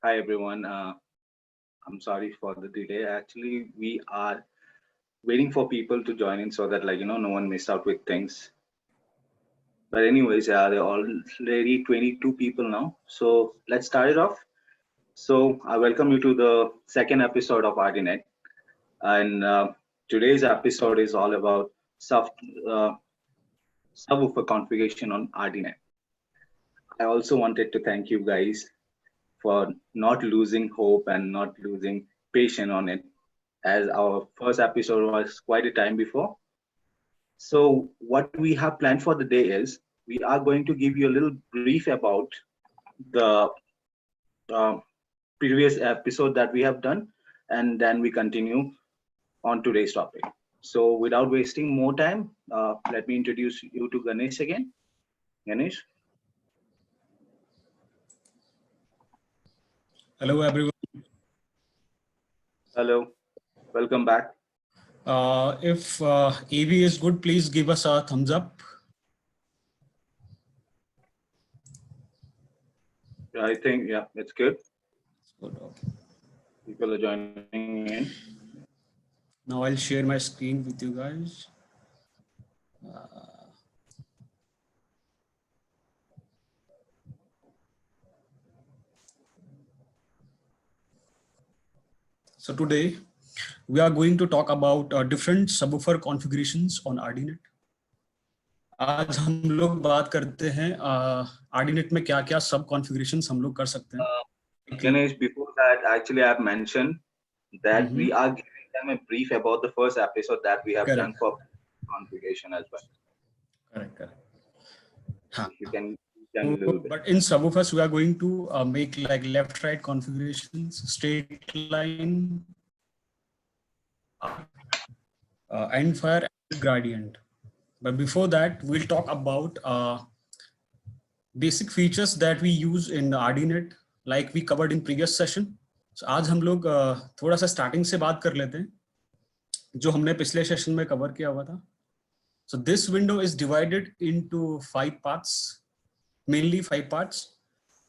Hi everyone. I'm sorry for the delay. Actually, we are waiting for people to join in so that no one missed out with things. But anyways, there are already 22 people now. So let's start it off. So I welcome you to the second episode of RDNet, and today's episode is all about uh, subwoofer configuration on RDNet. I also wanted to thank you guys for not losing hope and not losing patience on it, as our first episode was quite a time before. So, what we have planned for the day is we are going to give you a little brief about the uh, previous episode that we have done, and then we continue on today's topic. So, without wasting more time, let me introduce you to Ganesh again. Ganesh, Hello everyone. hello, welcome back. If AV is good, please give us a thumbs up. I think, yeah, it's good. Good, okay. People are joining in. Now I'll share my screen with you guys. So today we are going to talk about different subwoofer configurations on RDNet. आज हम लोग बात करते हैं RDNet में क्या-क्या सब configurations हम लोग कर सकते हैं. Ganesh, before that, actually, I've mentioned that we are giving them a brief about the first episode that we have done for configuration as well. Correct. If you can tell a little bit. But in subwoofers, we are going to make like left-right configurations, straight line, end fire, and gradient. But before that, we'll talk about basic features that we use in RDNet, like we covered in previous session. So आज हम लोग थोड़ा सा starting से बात कर लेते हैं, जो हमने पिछले सेशन में कवर किया हुआ था. So this window is divided into 5 parts, mainly 5 parts.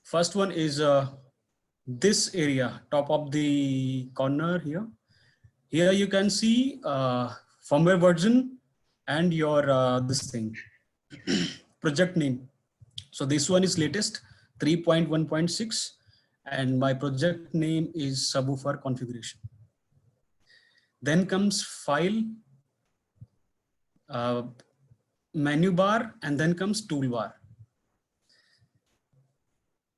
First one is this area, top of the corner here. Here you can see firmware version and your this thing, project name. So this one is latest 3.1.6 and my project name is subwoofer configuration. Then comes file, menu bar, and then comes toolbar.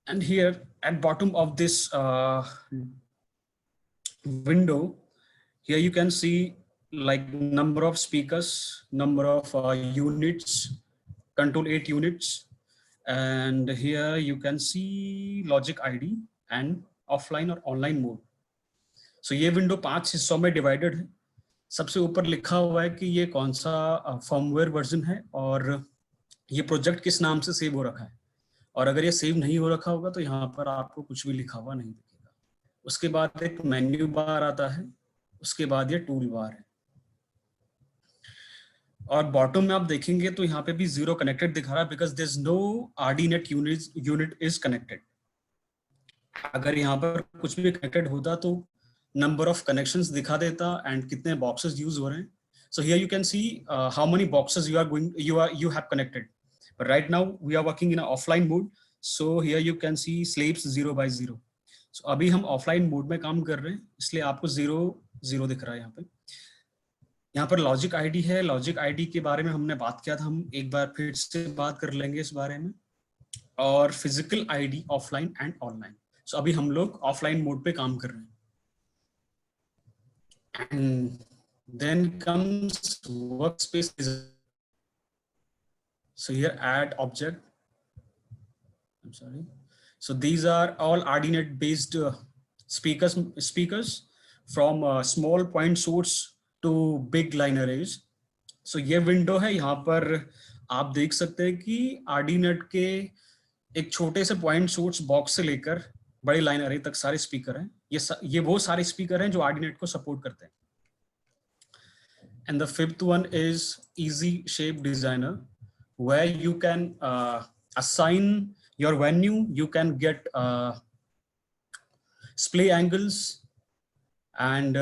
And here at bottom of this window, here you can see like number of speakers, number of units, control 8 units. And here you can see logic ID and offline or online mode. So ये window 5 हिस्सों में divided है. सबसे ऊपर लिखा हुआ है कि ये कौन सा फर्मवेयर वर्जन है और ये प्रोजेक्ट किस नाम से सेव हो रखा है. और अगर ये सेव नहीं हो रखा होगा तो यहाँ पर आपको कुछ भी लिखा हुआ नहीं दिखेगा. उसके बाद एक मेन्यू बार आता है, उसके बाद ये टूल बार है. और बॉटम में आप देखेंगे तो यहाँ पे भी 0 कनेक्टेड दिखा रहा है because there is no RDNet unit is connected. अगर यहाँ पर कुछ भी कनेक्टेड होता तो नंबर ऑफ कनेक्शंस दिखा देता एंड कितने बॉक्सेस यूज हो रहे हैं. So here you can see how many boxes you have connected. But right now we are working in an offline mode, so here you can see slaves 0 by 0. So अभी हम offline mode में काम कर रहे हैं, इसलिए आपको 0 दिख रहा है. यहाँ पर लॉजिक आईडी है. लॉजिक आईडी के बारे में हमने बात किया था, हम एक बार फिर से बात कर लेंगे इस बारे में. और physical ID offline and online. So अभी हम लोग ऑफलाइन मोड पे काम कर रहे हैं. And then comes workspace. So here add object. I'm sorry. So these are all RDNet based speakers from small point source to big line arrays. So ये window है. यहाँ पर आप देख सकते हैं कि RDNet के एक छोटे से पॉइंट सोर्स बॉक्स से लेकर बड़े लाइन अरे तक सारे स्पीकर हैं. ये वो सारे स्पीकर हैं जो RDNet को सपोर्ट करते हैं. And the fifth one is Easy Shape Designer, where you can assign your venue. You can get splay angles, and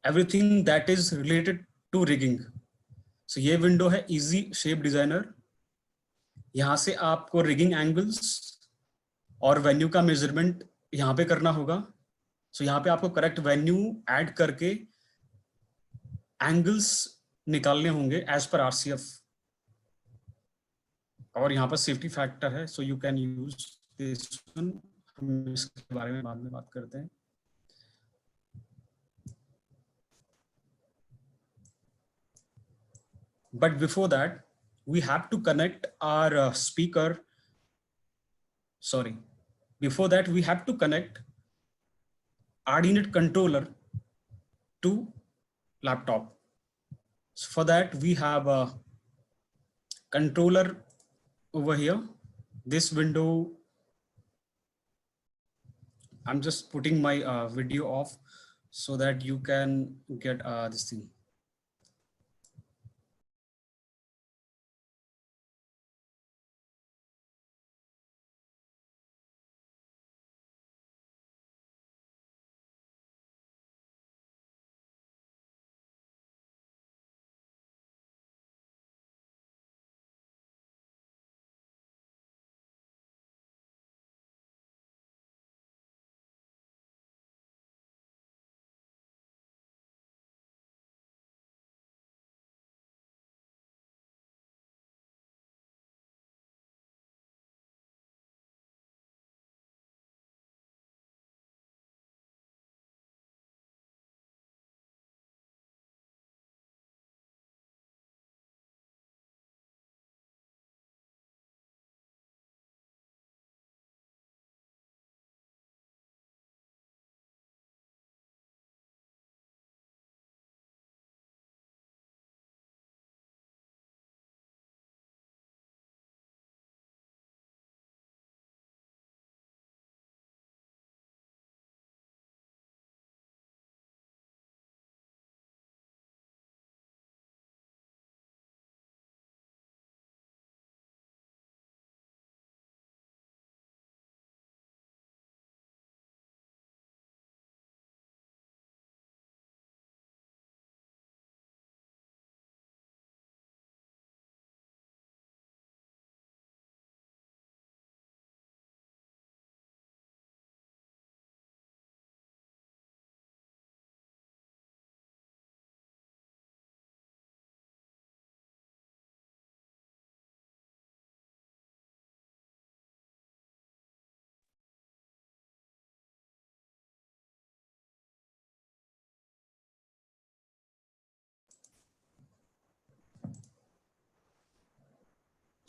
everything that is related to rigging. So ये विंडो है easy shape designer. यहाँ से आपको rigging angles और venue का measurement यहाँ पे करना होगा. सो यहाँ पे आपको करेक्ट वेन्यू ऐड करके एंगल्स निकालने होंगे एज पर आरसीएफ. और यहाँ पर सेफ्टी फैक्टर है, so you can use this one. हम इसके बारे में बाद में बात करते हैं. But before that, we have to connect our speaker. Sorry. Before that, we have to connect RDNet controller to laptop. So for that, we have a controller over here. This window, I'm just putting my video off so that you can get this thing.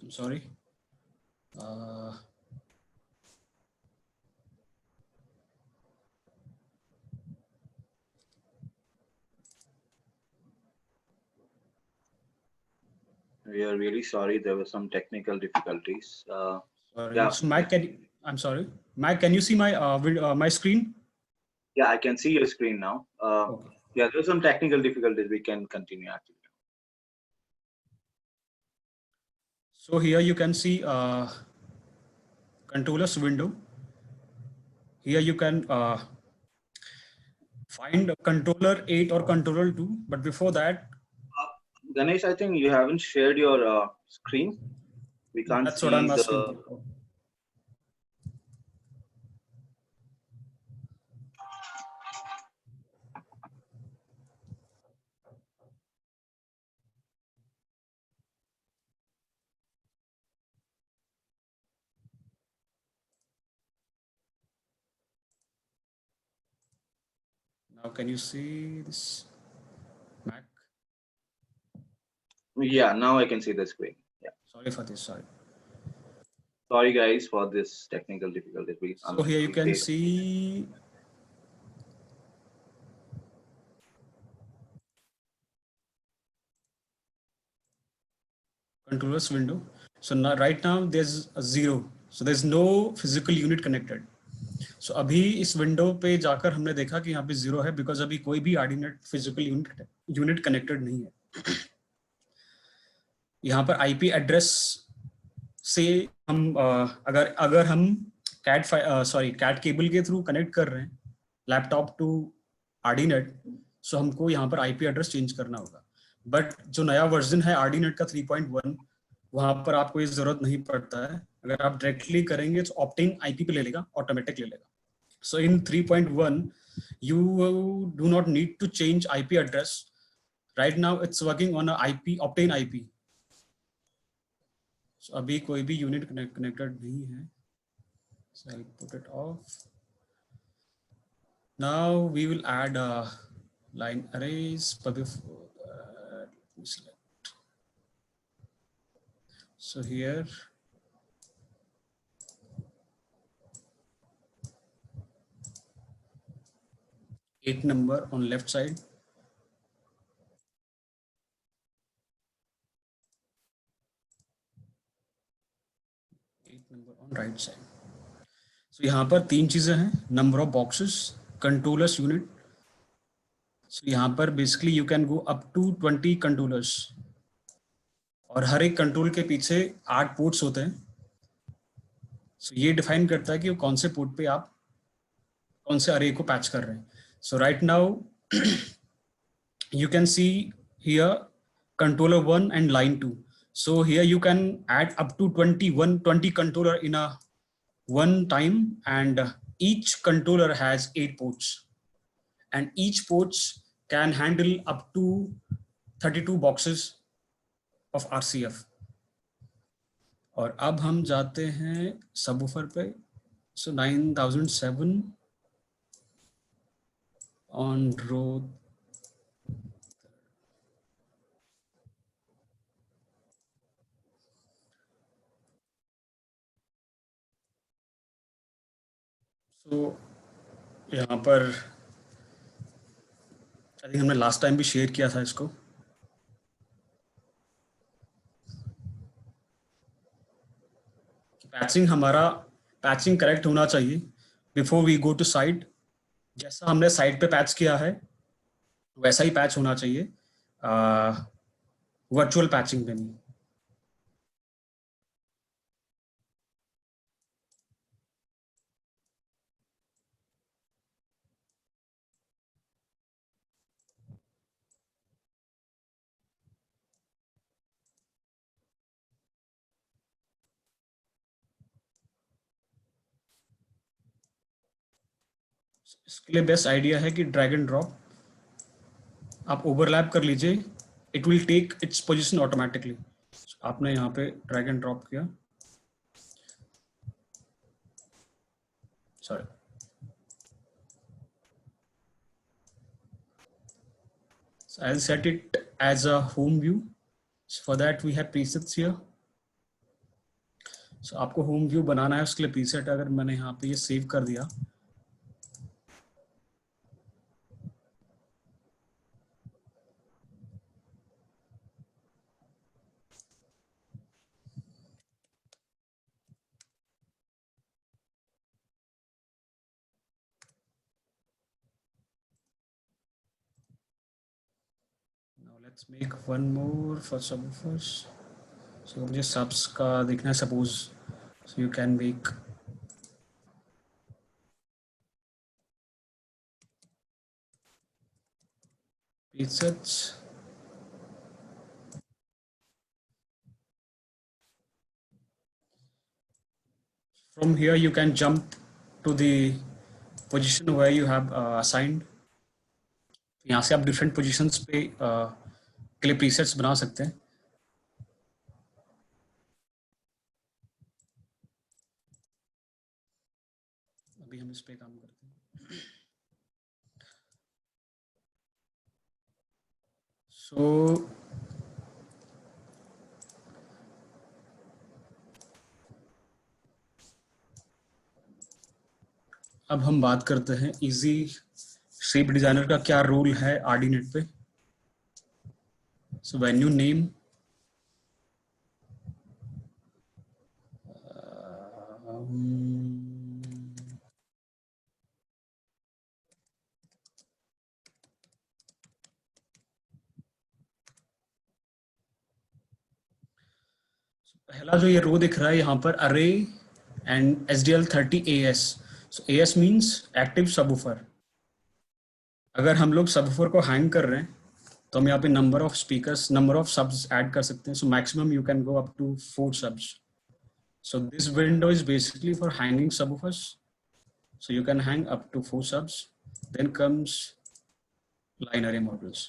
I'm sorry. We are really sorry. There were some technical difficulties. Sorry. Yeah. So Mike, I'm sorry. Mike, can you see my my screen? Yeah, I can see your screen now. Okay. Yeah, there's some technical difficulties. We can continue actually. So here you can see controllers window. Here you can find controller 8 or controller 2. But before that, Ganesh, I think you haven't shared your screen. We can't that's see what I'm asking. the. Now, can you see this Mac? Yeah, now I can see the screen. Yeah. Sorry for this. Sorry. Sorry, guys, for this technical difficulty. So here you can see controllers window. So now right now there's a 0. So there's no physical unit connected. So अभी इस window पे जाकर हमने देखा कि यहाँ पे 0 है बिकॉज अभी कोई भी RDNet फिजिकल यूनिट कनेक्टेड नहीं है. यहाँ पर IP एड्रेस से हम अगर हम कैट केबल के थ्रू कनेक्ट कर रहे हैं लैपटॉप टू आर्डिनेट, सो हमको यहाँ पर आईपी एड्रेस चेंज करना होगा। बट जो नया वर्जन है आर्डिनेट का 3.1, वहां पर आपको ये जरूरत नहीं पड़ता है। अगर आप डायरेक्टली करेंगे तो ऑप्टेन आईपी पे ले लेगा, ऑटोमेटिक ले लेगा। सो इन 3.1 you do not need to change IP address. Right now it's working on a IP, optane IP. So अभी कोई भी यूनिट connected नहीं है, so I'll put it off. Now we will add line arrays, but before that, select. So here eight number on left side, number on right side. So यहाँ पर तीन चीजें हैं, number of boxes, controllers unit. So यहाँ पर basically you can go up to 20 controllers, और हर एक control के पीछे 8 पोर्ट्स होते हैं। So ये डिफाइन करता है कि कौन से पोर्ट पे आप कौन से अरे को पैच कर रहे हैं। So right now you can see here controller 1 and line 2. So here you can add up to 20 controller in a one time, and each controller has 8 ports, and each ports can handle up to 32 boxes of RCF. और अब हम जाते हैं subwoofer पे। So 9007 on row, so यहाँ पर I think हमने last time भी शेयर किया था इसको। पैचिंग करेक्ट होना चाहिए before we go to site. जैसा हमने साइट पे पैच किया है वैसा ही पैच होना चाहिए वर्चुअल पैचिंग पे नहीं। इसके लिए बेस्ट आइडिया है कि ड्रैग एंड ड्रॉप आप ओवरलैप कर लीजिए, it will take its position automatically. आपने यहाँ पे ड्रैग एंड ड्रॉप किया, sorry, so I'll set it as a home view. So for that we have presets here. So आपको होम व्यू बनाना है, उसके लिए प्रीसेट अगर मैंने यहाँ पे ये सेव कर दिया, let's make one more for subwoofers. So मुझे subs का देखना है suppose, so you can make presets. From here you can jump to the position where you have assigned. यहाँ से आप different positions पे के लिए presets बना सकते हैं। अभी हम इस पे काम करते हैं। So अब हम बात करते हैं इजी शेप डिजाइनर का क्या रोल है आर्डिनेट पे। सो व्हेन यू नेम पहला जो ये रो दिख रहा है यहाँ पर अरे and SDL30 AS. So AS means active subwoofer. अगर हम लोग सबवूफर को हैंग कर रहे हैं तो हम यहाँ पे number of speakers, number of subs add कर सकते हैं. So maximum you can go up to 4 subs. So this window is basically for hanging subwoofers. So you can hang up to 4 subs. Then comes line array models.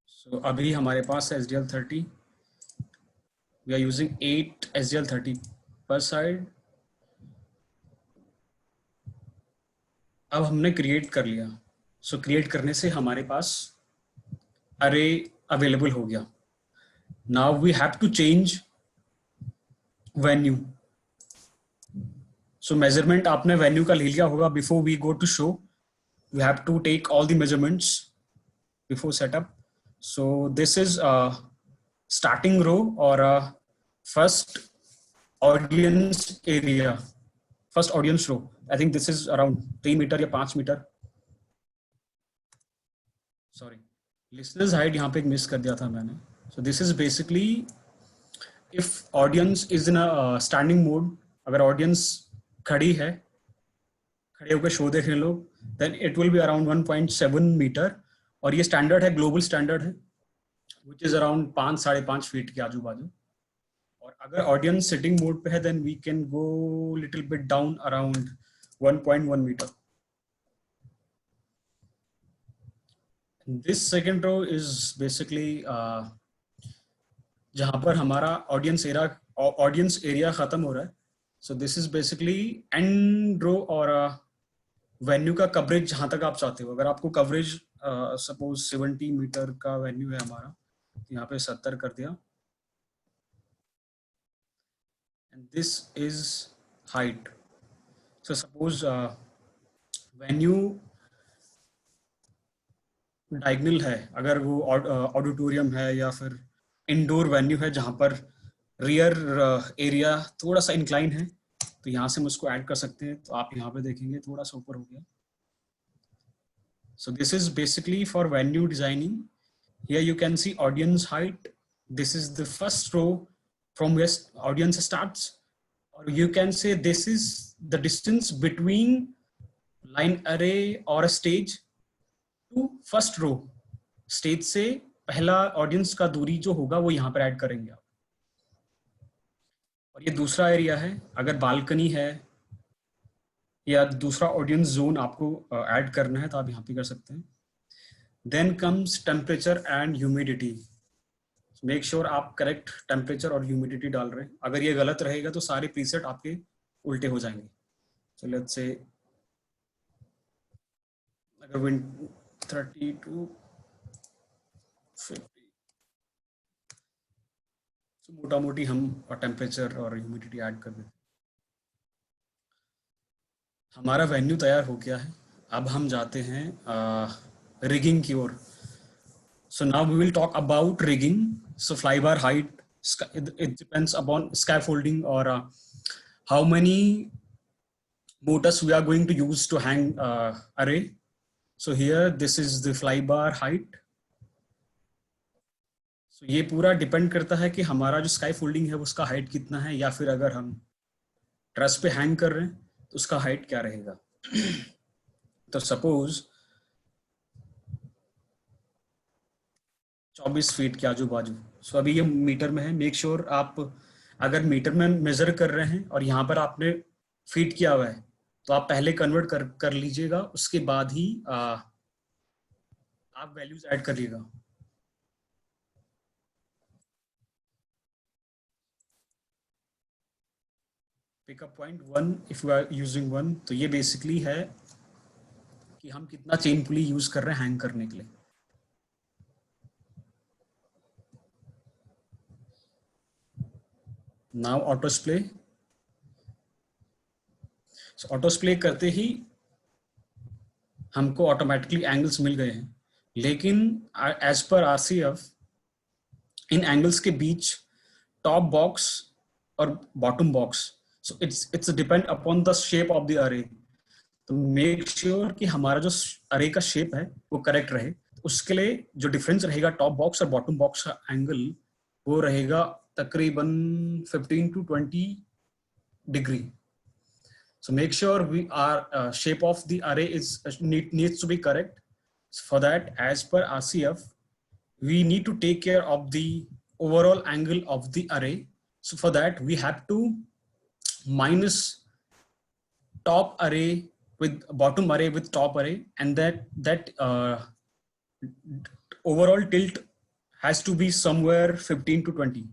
So अभी हमारे पास है SDL30. We are using 8 SDL30 per side. अब हमने create कर लिया. सो create करने से हमारे पास अरे अवेलेबल हो गया. Now we have to change venue. So measurement आपने वेन्यू का ले लिया होगा. Before we go to show we have to take all the measurements before setup. So this is starting row और first audience area, first audience row. I think this is around 3 metre या 5 metre. Sorry, listeners height यहाँ पे miss कर दिया था मैंने. So this is basically if audience is in a standing mode, अगर audience खड़ी है, खड़े होकर शो देख रहे हैं लोग, then it will be around 1.7 metre. और ये स्टैंडर्ड है, ग्लोबल स्टैंडर्ड है, विच इज अराउंड 5-5.5 फीट के आजू बाजू. और अगर ऑडियंस सिटिंग मोड पे है then we can go little bit down around 1.1 metre. This second row is basically जहाँ पर हमारा ऑडियंस एरिया खत्म हो रहा है. So this is basically end row और वेन्यू का कवरेज जहाँ तक आप चाहते हो. अगर आपको कवरेज सपोज 70 मीटर का वेन्यू है हमारा, यहाँ पे 70 कर दिया. And this is height. So suppose venue diagonal है, अगर वो ऑडिटोरियम है या फिर इंडोर वेन्यू है जहाँ पर रियर एरिया थोड़ा सा इंक्लाइन है, तो यहाँ से हम उसको ऐड कर सकते हैं. तो आप यहाँ पे देखेंगे थोड़ा सा ऊपर हो गया. So this is basically for venue designing. Here you can see audience height. This is the first row from where audience starts. और you can say this is the distance between line array और stage to first row. Stage से पहला audience का दूरी जो होगा वो यहाँ पर ऐड करेंगे आप. और ये दूसरा एरिया है, अगर बालकनी है या दूसरा ऑडियंस जोन आपको ऐड करना है तो आप यहाँ पे कर सकते हैं. Then comes temperature and humidity. Make sure आप करेक्ट टेम्परेचर और ह्यूमिडिटी डाल रहे हैं. अगर ये गलत रहेगा तो सारे प्रीसेट आपके उल्टे हो जाएंगे. So let's say अगर विंड 30 to 50, so मोटा मोटी हम टेम्परेचर और ह्यूमिडिटी ऐड कर देते. हमारा वेन्यू तैयार हो गया है. अब हम जाते हैं रिगिंग की ओर. So now we will talk about rigging. So flybar height, it depends upon scaffolding or how many motors we are going to use to hang array. So here this is the flybar height. So ये पूरा depend करता है कि हमारा जो स्काईफोल्डिंग है उसका height कितना है, या फिर अगर हम ट्रस पे हैंग कर रहे हैं तो उसका हाइट क्या रहेगा. तो सपोज 24 फीट के आजू बाजू. सो अभी ये मीटर में है. मेक श्योर आप अगर मीटर में मेजर कर रहे हैं और यहाँ पर आपने फीट किया हुआ है तो आप पहले कन्वर्ट कर लीजिएगा, उसके बाद ही आप वैल्यूज ऐड करिएगा. Pickup point 1 if you are using 1. तो ये बेसिकली है कि हम कितना चेन पुली यूज कर रहे हैं हैंग करने के लिए. Now auto splay. Auto splay करते ही हमको ऑटोमेटिकली एंगल्स मिल गए हैं, लेकिन एज पर आरसीएफ इन एंगल्स के बीच टॉप बॉक्स और bottom box, so it's depend upon the shape of the अरे. तो मेक श्योर कि हमारा जो अरे का शेप है वो करेक्ट रहे. उसके लिए जो डिफरेंस रहेगा टॉप बॉक्स और बॉटम बॉक्स का एंगल वो रहेगा तकरीबन 15 to 20 degree. So make sure we are shape of the array is needs to be correct. So for that, as per RCF, we need to take care of the overall angle of the array. So for that, we have to minus top array with bottom array with top array, and that overall tilt has to be somewhere 15 to 20.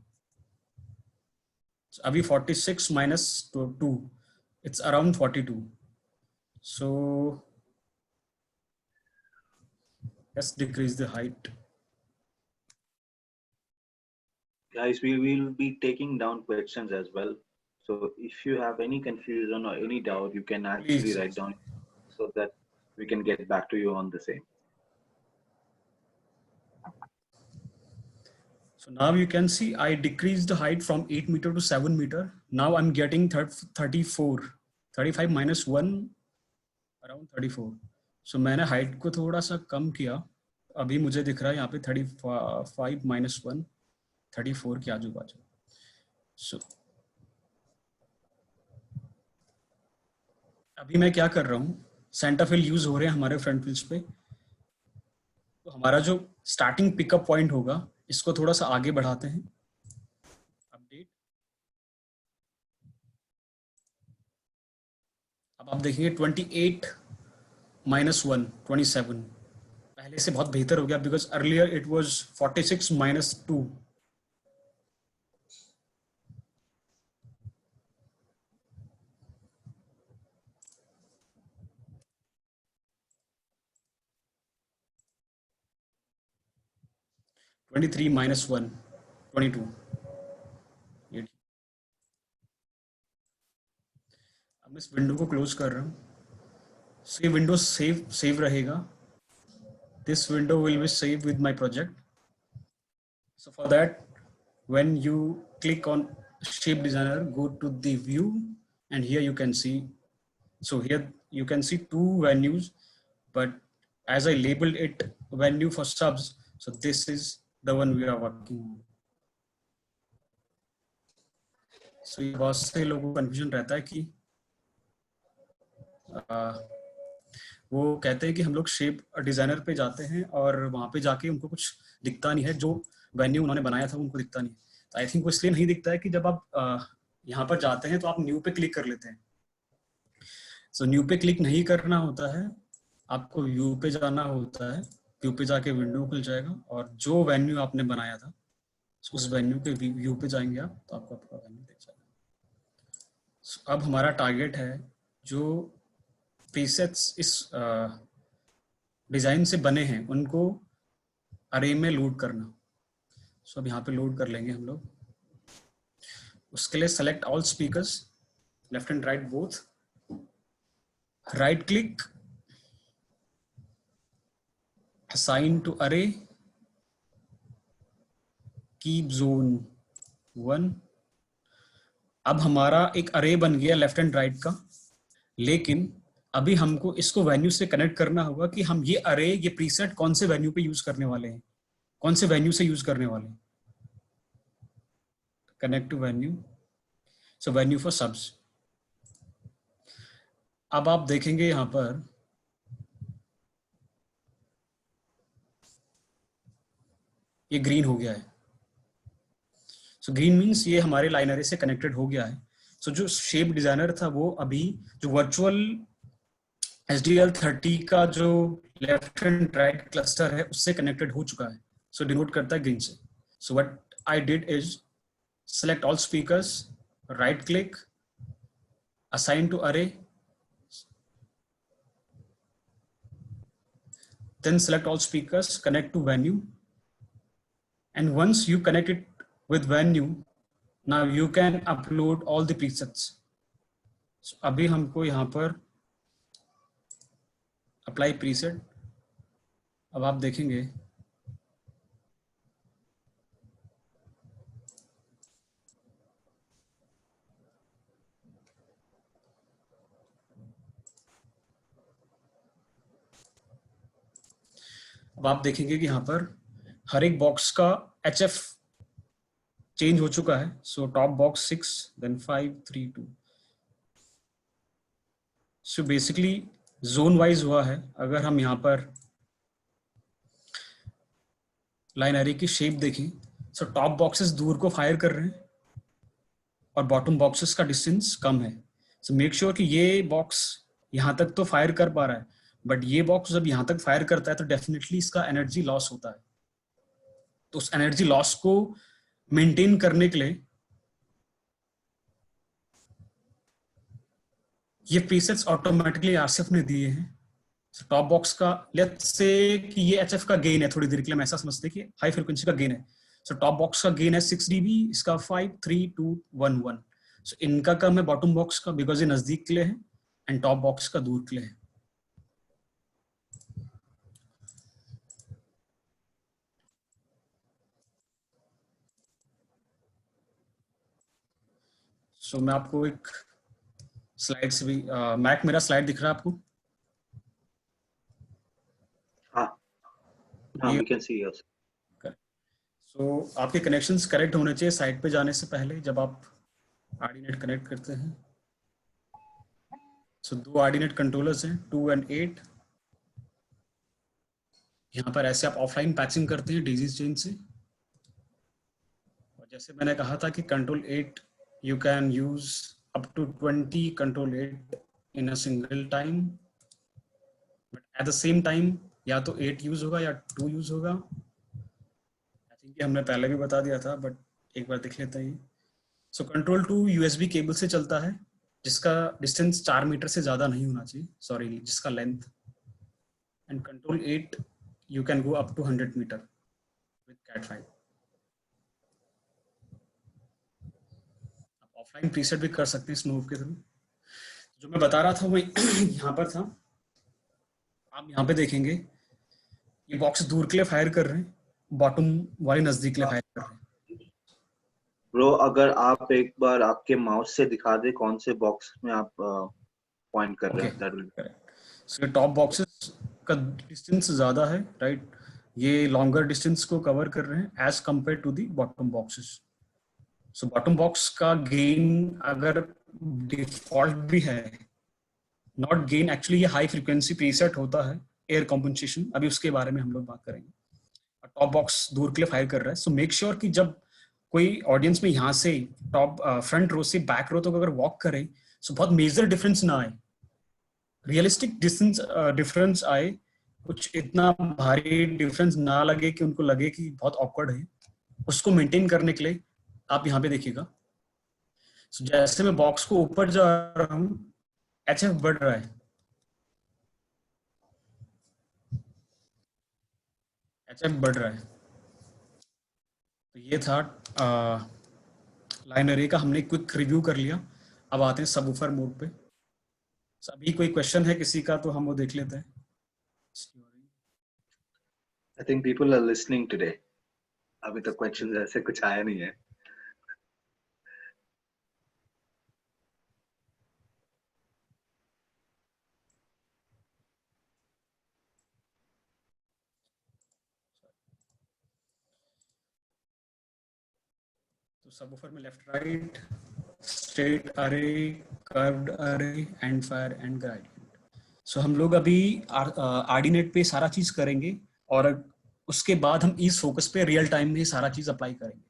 So abhi 46 minus 2, it's around 42. So let's decrease the height. Guys, we will be taking down questions as well. So if you have any confusion or any doubt, you can actually Please. write down so that we can get back to you on the same. So now you can see I decreased the height from 8 meter to 7 meter. Now I'm getting 34, 35 minus 1, around 34. So मैंने height को थोड़ा सा कम किया. अभी मुझे दिख रहा है यहाँ पे 35 minus 1, 34 के आजू बाजू. So अभी मैं क्या कर रहा हूँ, सेंटर फिल यूज हो रहे हैं हमारे फ्रंट फिल्स पे. तो हमारा जो स्टार्टिंग पिकअप पॉइंट होगा, इसको थोड़ा सा आगे बढ़ाते हैं. अपडेट. अब आप देखेंगे 28 minus 1, 27. पहले से बहुत बेहतर हो गया, because earlier it was 46 minus 2. (23 minus 1, 22). अब इस विंडो को क्लोज कर रहा हूँ. So ये विंडो सेव रहेगा. This window will be saved with my project. So for that, when you click on Shape Designer, go to the view, and here you can see. So here you can see 2 venues, but as I labeled it venue for subs, so this is the one we are working on. So ये बहुत से लोगों को confusion रहता है कि वो कहते हैं कि हम लोग शेप डिजाइनर पे जाते हैं और वहां पे जाके उनको कुछ दिखता नहीं है, जो वेन्यू उन्होंने बनाया था उनको दिखता नहीं. तो आई थिंक वो इसलिए नहीं दिखता है कि जब आप यहाँ पर जाते हैं तो आप न्यू पे क्लिक कर लेते हैं. सो न्यू पे क्लिक नहीं करना होता है, आपको व्यू पे जाना होता है. व्यू पे जाके विंडो खुल जाएगा और जो वेन्यू आपने बनाया था उस वेन्यू के व्यू पे जाएंगे आप, तो आपको आपका वेन्यू दिख जाएगा. अब हमारा टारगेट है जो प्रीसेट्स इस डिजाइन से बने हैं उनको अरे में लोड करना. सो अब यहाँ पे लोड कर लेंगे हम लोग. उसके लिए select all speakers, left and right both, right click, assign to अरे, कीप जोन 1. अब हमारा एक अरे बन गया लेफ्ट एंड राइट का, लेकिन अभी हमको इसको वेन्यू से कनेक्ट करना होगा कि हम ये अरे, ये प्रीसेट कौन से वेन्यू पे यूज करने वाले हैं, कौन से वेन्यू से यूज करने वाले हैं. Connect to venue, so venue for subs. अब आप देखेंगे यहां पर ये ग्रीन हो गया है. सो ग्रीन मीन्स ये हमारे लाइन अरे से कनेक्टेड हो गया है. सो जो शेप डिजाइनर था वो अभी जो वर्चुअल SDL30 का जो लेफ्ट एंड राइट क्लस्टर है उससे कनेक्टेड हो चुका है. सो डिनोट करता है ग्रीन से. So what I did is select all speakers, right click, assign to array, then select all speakers, connect to venue, and once you connect it with venue, now you can upload all the presets. So अभी हमको यहाँ पर apply preset. अब आप देखेंगे अब आप देखेंगे कि यहाँ पर हर एक बॉक्स का HF चेंज हो चुका है. So top box 6, then 5, 3, 2. So basically zone wise हुआ है। अगर हम यहाँ पर लाइन एरे की शेप देखें, सो टॉप बॉक्सेस दूर को फायर कर रहे हैं और बॉटम बॉक्सेस का डिस्टेंस कम है। सो मेक श्योर कि ये बॉक्स यहाँ तक तो फायर कर पा रहा है, बट ये बॉक्स जब यहाँ तक फायर करता है तो डेफिनेटली इसका एनर्जी लॉस होता है। तो उस एनर्जी लॉस को मेंटेन करने के लिए ये प्रीसेट्स ऑटोमेटिकली आरसीएफ ने दिए हैं। टॉप बॉक्स का लेट्स से कि ये एचएफ का गेन है, थोड़ी देर के लिए हम ऐसा समझते हैं कि हाई फ्रीक्वेंसी का गेन है। सो टॉप बॉक्स का गेन है 6 dB, इसका 53211। सो इनका कम है बॉटम बॉक्स का, बिकॉज ये नजदीक के लिए है, एंड टॉप बॉक्स का दूर के लिए है। सो मैं आपको एक स्लाइड से भी मैक मेरा स्लाइड दिख रहा है आपको? हाँ, we can see yours. सो आपके कनेक्शंस करेक्ट होने चाहिए साइट पे जाने से पहले जब आप आरडीनेट कनेक्ट करते हैं। सो 2 आरडीनेट कंट्रोलर्स हैं, 2 and 8। यहाँ पर ऐसे आप ऑफलाइन पैचिंग करते हैं डेजी चेन से। और जैसे मैंने कहा था कि control 8 you can use up to 20 control 8 in a single time, but at the same time या तो 8 यूज होगा या 2 यूज होगा। आई थिंक ये हमने पहले भी बता दिया था, बट एक बार देख लेते हैं। सो कंट्रोल 2 यूएसबी केबल से चलता है, जिसका डिस्टेंस 4 मीटर से ज्यादा नहीं होना चाहिए, सॉरी जिसका length. And control 8 you can go up to 100 metre with cat 5। आप ऑफलाइन प्रीसेट भी कर सकते हैं इस मूव के थ्रू। जो मैं बता रहा था वो यहाँ पर था। आप यहाँ पे देखेंगे ये बॉक्स दूर के लिए फायर कर रहे हैं, बॉटम वाले नजदीक के लिए फायर कर रहे हैं। ब्रो, अगर आप एक बार आपके माउस से दिखा दे कौन से बॉक्स में आप पॉइंट कर रहे हैं, that will. So top boxes का डिस्टेंस ज्यादा है, राइट? ये लॉन्गर डिस्टेंस को कवर कर रहे हैं as compare to the bottom boxes. So bottom box का गेन अगर डिफॉल्ट भी है, नॉट गेन एक्चुअली, ये हाई फ्रीक्वेंसी प्रीसेट होता है एयर कॉम्पनसेशन, अभी उसके बारे में हम लोग बात करेंगे। टॉप बॉक्स दूर के लिए फायर कर रहा है। सो मेक श्योर कि जब कोई ऑडियंस में यहाँ से टॉप फ्रंट रो से बैक रो तक अगर वॉक करे, सो बहुत मेजर डिफरेंस ना आए, रियलिस्टिक डिस्टेंस डिफरेंस आए, कुछ इतना भारी डिफरेंस ना लगे कि उनको लगे कि बहुत ऑकवर्ड है। उसको मेंटेन करने के लिए आप यहाँ पे देखिएगा, so, जैसे मैं बॉक्स को ऊपर जा रहा हूँ एचएफ बढ़ रहा है, एचएफ बढ़ रहा है। तो ये था लाइन एरे का, हमने क्विक रिव्यू कर लिया। अब आते हैं सबवूफर मोड पे। अभी कोई क्वेश्चन है किसी का तो हम वो देख लेते हैं। I think people are listening today. अभी तक क्वेश्चन ऐसे कुछ आया नहीं है। तो सबवूफर में लेफ्ट राइट, स्ट्रेट अरे, कर्व्ड अरे, एंड फायर एंड ग्रेडिएंट। सो हम लोग अभी आर्डिनेट पे सारा चीज करेंगे और उसके बाद हम इस फोकस पे रियल टाइम में सारा चीज अप्लाई करेंगे,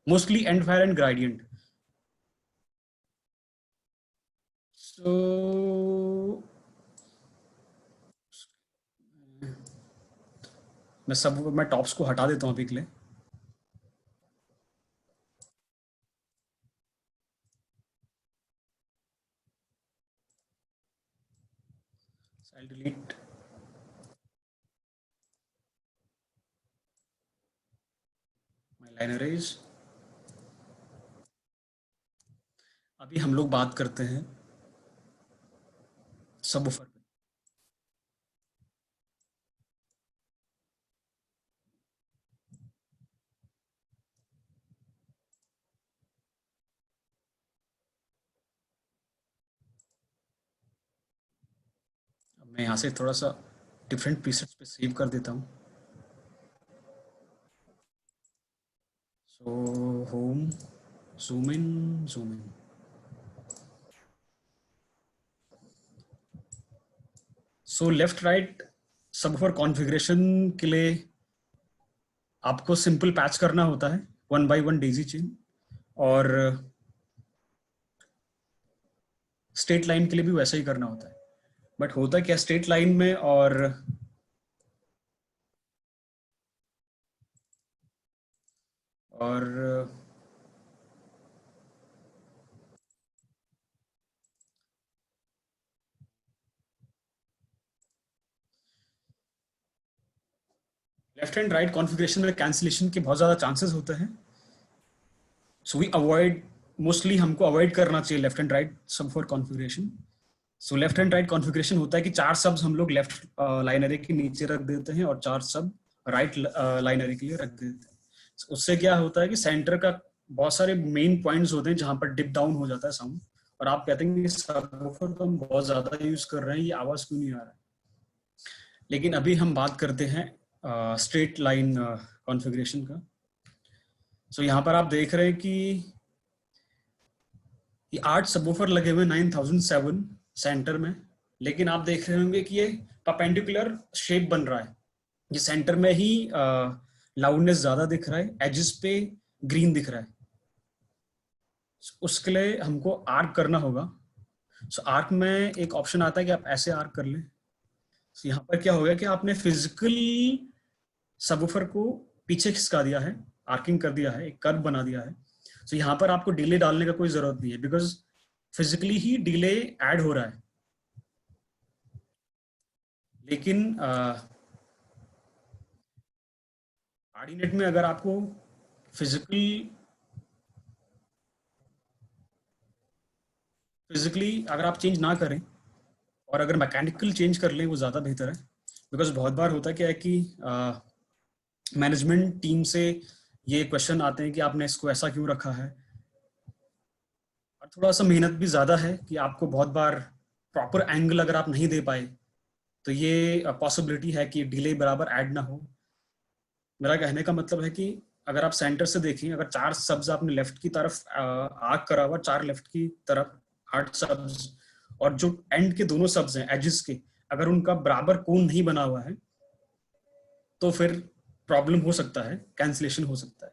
mostly end fire and gradient. So मैं टॉप्स को हटा देता हूँ अभी के लिए। I'll delete my line arrays। अभी हम लोग बात करते हैं सबवूफर पे। अब मैं यहाँ से थोड़ा सा डिफरेंट प्रीसेट्स पे सेव कर देता हूँ। So home, zoom in, zoom in. So left right subwoofer configuration के लिए आपको सिंपल पैच करना होता है 1 by 1 डेजी चेन, और स्ट्रेट लाइन के लिए भी वैसा ही करना होता है। बट होता क्या स्ट्रेट लाइन में और लेफ्ट एंड राइट कॉन्फ़िगरेशन में कैंसिलेशन के बहुत ज़्यादा चांसेस होते हैं। सो वी अवॉइड, मोस्टली हमको अवॉइड करना चाहिए left and right subwoofer configuration. So left and right configuration होता है कि 4 सब्स हम लोग लेफ्ट लाइन एरे के नीचे रख देते हैं और 4 सब राइट लाइन एरे के लिए रख देते हैं। So, उससे क्या होता है कि सेंटर का बहुत सारे मेन पॉइंट्स होते हैं जहां पर डिप डाउन हो जाता है साउंड, और आप कहते हैं कि सबवूफर तो हम बहुत ज्यादा यूज कर रहे हैं, ये आवाज क्यों नहीं आ रहा है। लेकिन अभी हम बात करते हैं स्ट्रेट लाइन कॉन्फ़िगरेशन का। सो यहाँ पर आप देख रहे हैं कि ये 8 सबवूफर लगे हुए 9007 सेंटर में, लेकिन आप देख रहे होंगे कि ये परपेंडिकुलर शेप बन रहा है। ये सेंटर में ही लाउडनेस ज्यादा दिख रहा है, एजेस पे ग्रीन दिख रहा है। उसके लिए हमको आर्क करना होगा। सो आर्क में एक ऑप्शन आता है कि आप ऐसे आर्क कर लें। सो यहाँ पर क्या हो गया कि आपने फिजिकल सबवूफर को पीछे खिसका दिया है, आर्किंग कर दिया है, एक कर्व बना दिया है। सो यहाँ पर आपको डिले डालने का कोई जरूरत नहीं है, because physically he delay add हो रहा है। लेकिन आर्डिनेट में अगर आपको फिजिकली अगर आप चेंज ना करें और अगर मैकेनिकल चेंज कर लें वो ज़्यादा बेहतर है। बिकॉज बहुत बार होता क्या है कि मैनेजमेंट टीम से ये क्वेश्चन आते हैं कि आपने इसको ऐसा क्यों रखा है, और थोड़ा सा मेहनत भी ज़्यादा है कि आपको बहुत बार प्रॉपर एंगल अगर आप नहीं दे पाए तो ये पॉसिबिलिटी है कि डिले बराबर ऐड ना हो। मेरा कहने का मतलब है कि अगर आप सेंटर से देखें, अगर 4 सब्स आपने लेफ्ट की तरफ आर्क करा हुआ, 4 लेफ्ट की तरफ 8 सब्स, और जो एंड के दोनों सब्स हैं एजेस के, अगर उनका बराबर कोण नहीं बना हुआ है तो फिर प्रॉब्लम हो सकता है, कैंसिलेशन हो सकता है।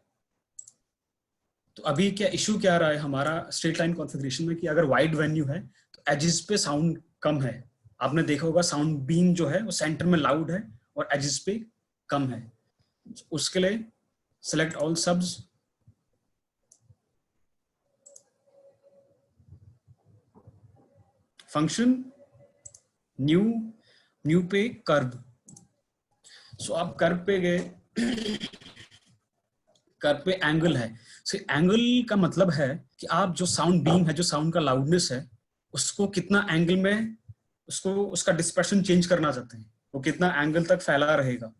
तो अभी क्या इशू क्या रहा है हमारा स्ट्रेट लाइन कॉन्फ़िगरेशन में कि अगर वाइड वेन्यू है तो एजेस पे साउंड कम है। आपने देखा होगा साउंड बीम जो है वो सेंटर में लाउड है और एजेस पे कम है। उसके लिए select all subs, function new पे कर्व। सो आप कर्व पे गए, कर्व पे एंगल है। सो एंगल का मतलब है कि आप जो साउंड बीम है, जो साउंड का लाउडनेस है, उसको कितना एंगल में उसका डिस्पर्शन चेंज करना चाहते हैं, वो कितना एंगल तक फैला रहेगा।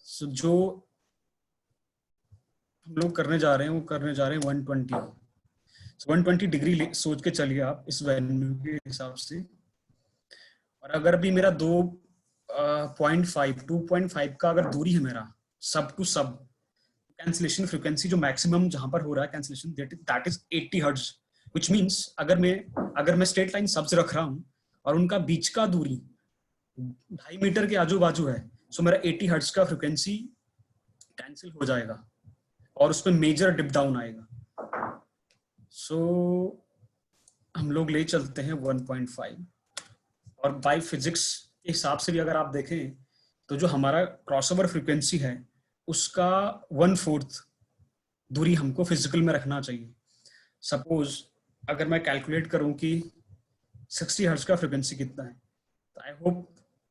सो जो हम लोग करने जा रहे हैं वो करने जा रहे हैं 120 डिग्री सोच के चलिए आप इस वेन्यू के हिसाब से। और अगर भी मेरा 2.5 का अगर दूरी है मेरा सब टू सब, कैंसिलेशन फ्रीक्वेंसी जो मैक्सिमम जहां पर हो रहा है cancellation that is 80 hertz, which means अगर मैं स्ट्रेट लाइन सबसे रख रहा हूं और उनका बीच का दूरी 2.5 मीटर के आजू बाजू है, सो मेरा 80 हर्ट्ज का फ्रीक्वेंसी कैंसिल हो जाएगा और उसमें मेजर डिप डाउन आएगा। सो हम लोग ले चलते हैं 1.5। और बाय फिजिक्स के हिसाब से भी अगर आप देखें तो जो हमारा क्रॉसओवर फ्रीक्वेंसी है उसका 1/4 दूरी हमको फिजिकल में रखना चाहिए। सपोज अगर मैं कैलकुलेट करूं कि 60 हर्ट्ज का फ्रीक्वेंसी कितना है, तो आई होप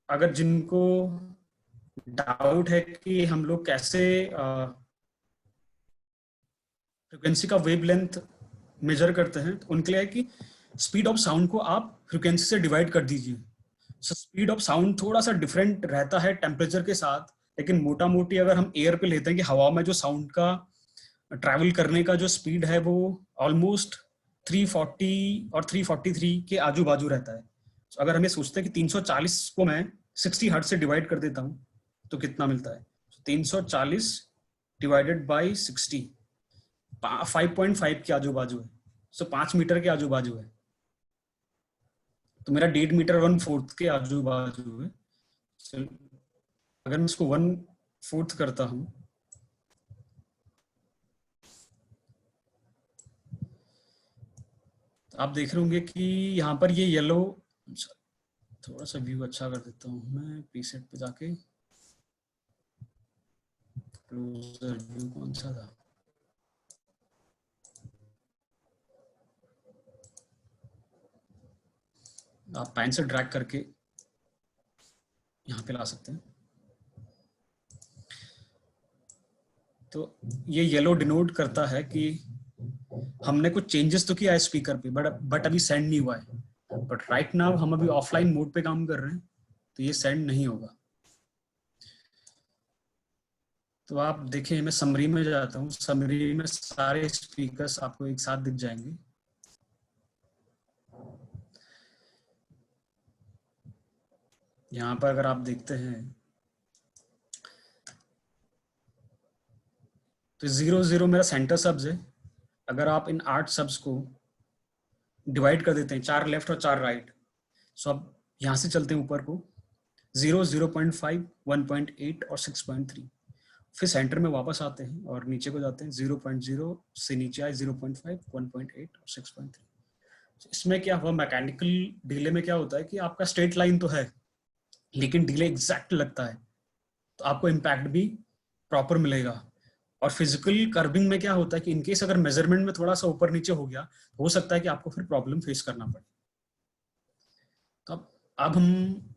अगर जिनको डाउट है कि हम लोग कैसे फ्रीक्वेंसी का वेवलेंथ मेजर करते हैं, तो उनके लिए है कि स्पीड ऑफ साउंड को आप फ्रीक्वेंसी से डिवाइड कर दीजिए। सो स्पीड ऑफ साउंड थोड़ा सा डिफरेंट रहता है टेम्परेचर के साथ, लेकिन मोटा मोटी अगर हम एयर पे लेते हैं कि हवा में जो साउंड का ट्रैवल करने का जो स्पीड है वो ऑलमोस्ट 340 और 343 के आजू बाजू रहता है। so अगर हमें सोचते हैं कि 340 को मैं 60 हर्ट्ज से डिवाइड कर देता हूँ तो कितना मिलता है, 340 डिवाइडेड बाई 60 5.5 के आजू बाजू है। सो 5 मीटर के आजू बाजू है। तो मेरा 1.5 मीटर 1/4 के आजू बाजू है। अगर मैं इसको 1/4 करता हूं, तो आप देख रहे होंगे कि यहाँ पर ये येलो, थोड़ा सा व्यू अच्छा कर देता हूँ मैं प्रीसेट पे जाके। क्लोजर व्यू कौन सा था? आप पेन से ड्रैग करके यहाँ पे ला सकते हैं। तो ये येलो डिनोट करता है कि हमने कुछ चेंजेस तो किया है स्पीकर पे, बट अभी सेंड नहीं हुआ है। बट राइट नाउ हम अभी ऑफलाइन मोड पे काम कर रहे हैं, तो ये सेंड नहीं होगा। तो आप देखें, मैं समरी में जाता हूँ। समरी में सारे स्पीकर्स आपको एक साथ दिख जाएंगे। यहाँ पर अगर आप देखते हैं तो 0 0 मेरा सेंटर सब्स है। अगर आप इन 8 सब्स को डिवाइड कर देते हैं, 4 लेफ्ट और 4 राइट, सो अब यहाँ से चलते हैं ऊपर को 0 0.5 1.8 और 6.3। फिर सेंटर में वापस आते हैं और नीचे को जाते हैं 0.0 से नीचे आए 0.5 1.8 और 6.3। इसमें क्या हुआ, मैकेनिकल डिले में क्या होता है कि आपका स्ट्रेट लाइन तो है लेकिन डिले एग्जैक्ट लगता है, तो आपको इम्पैक्ट भी प्रॉपर मिलेगा। और फिजिकल कर्विंग में क्या होता है कि इनकेस अगर मेजरमेंट में थोड़ा सा ऊपर नीचे हो गया, हो सकता है कि आपको फिर प्रॉब्लम फेस करना पड़े। तो अब हम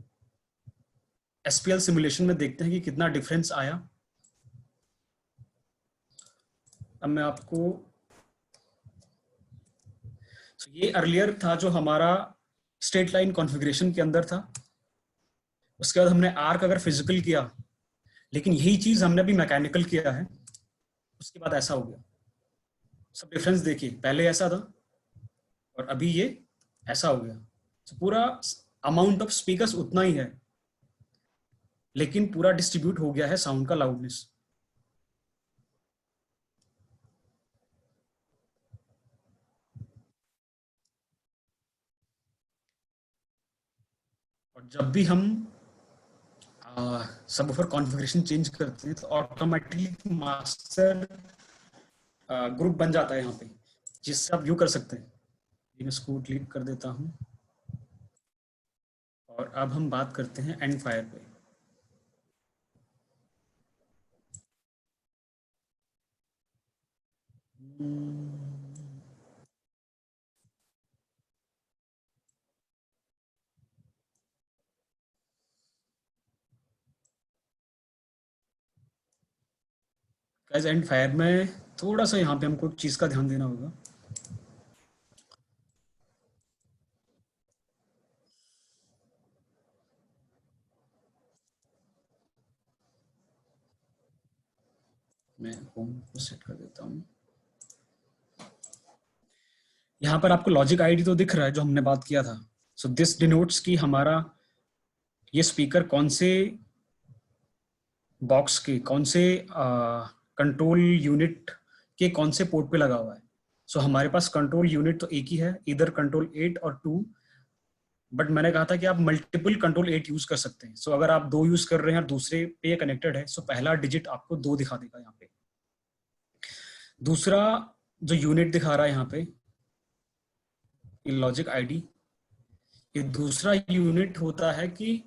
एसपीएल सिमुलेशन में देखते हैं कि कितना डिफरेंस आया। अब मैं आपको, ये अर्लियर था जो हमारा स्ट्रेट लाइन कॉन्फ़िगरेशन के अंदर था। उसके बाद हमने आर्क अगर फिजिकल किया, लेकिन यही चीज हमने अभी मैकेनिकल किया है, उसके बाद ऐसा हो गया। सब डिफरेंस देखिए, पहले ऐसा था और अभी ये ऐसा हो गया। तो पूरा अमाउंट ऑफ स्पीकर्स उतना ही है, लेकिन पूरा डिस्ट्रीब्यूट हो गया है साउंड का लाउडनेस। और जब भी हम सबवूफर कॉन्फ़िगरेशन चेंज करते हैं तो ऑटोमेटिकली मास्टर ग्रुप बन जाता है यहाँ पे, जिससे आप व्यू कर सकते हैं। मैं इसको डिलीट कर देता हूँ और अब हम बात करते हैं एंड फायर पे। गाइस, एंड फायर में थोड़ा सा यहाँ पे हमको चीज का ध्यान देना होगा। मैं होम को सेट कर देता हूँ। यहाँ पर आपको लॉजिक आईडी तो दिख रहा है जो हमने बात किया था। सो दिस डिनोट्स कि हमारा ये स्पीकर कौन से बॉक्स के, कौन से कंट्रोल यूनिट के कौन से पोर्ट पे लगा हुआ है। सो हमारे पास कंट्रोल यूनिट तो एक ही है, इधर कंट्रोल 8 और 2, बट मैंने कहा था कि आप मल्टीपल कंट्रोल 8 यूज कर सकते हैं। सो अगर आप 2 यूज कर रहे हैं और दूसरे पे कनेक्टेड है, सो पहला डिजिट आपको 2 दिखा देगा यहाँ पे। दूसरा जो यूनिट दिखा रहा है यहाँ पे, लॉजिक आईडी, ये दूसरा यूनिट होता है कि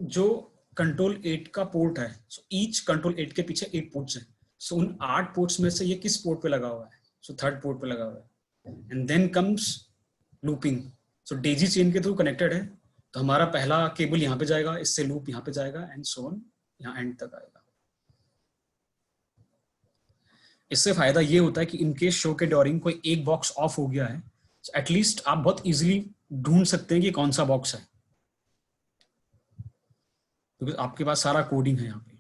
जो कंट्रोल 8 का पोर्ट है। सो ईच कंट्रोल 8 के पीछे 8 पोर्ट्स हैं। सो उन 8 पोर्ट्स में से ये किस पोर्ट पे लगा हुआ है? सो थर्ड पोर्ट पे लगा हुआ है। And then comes looping. So daisy chain के थ्रू कनेक्टेड है, तो हमारा पहला केबल यहाँ पे जाएगा, इससे लूप यहाँ पे जाएगा एंड सो ऑन, यहाँ एंड तक आएगा। इससे फायदा ये होता है कि इनकेस शो के ड्यूरिंग कोई एक बॉक्स ऑफ हो गया है, एटलीस्ट आप बहुत इजीली ढूंढ सकते हैं कि कौन सा बॉक्स है, क्योंकि आपके पास सारा कोडिंग है यहाँ पे।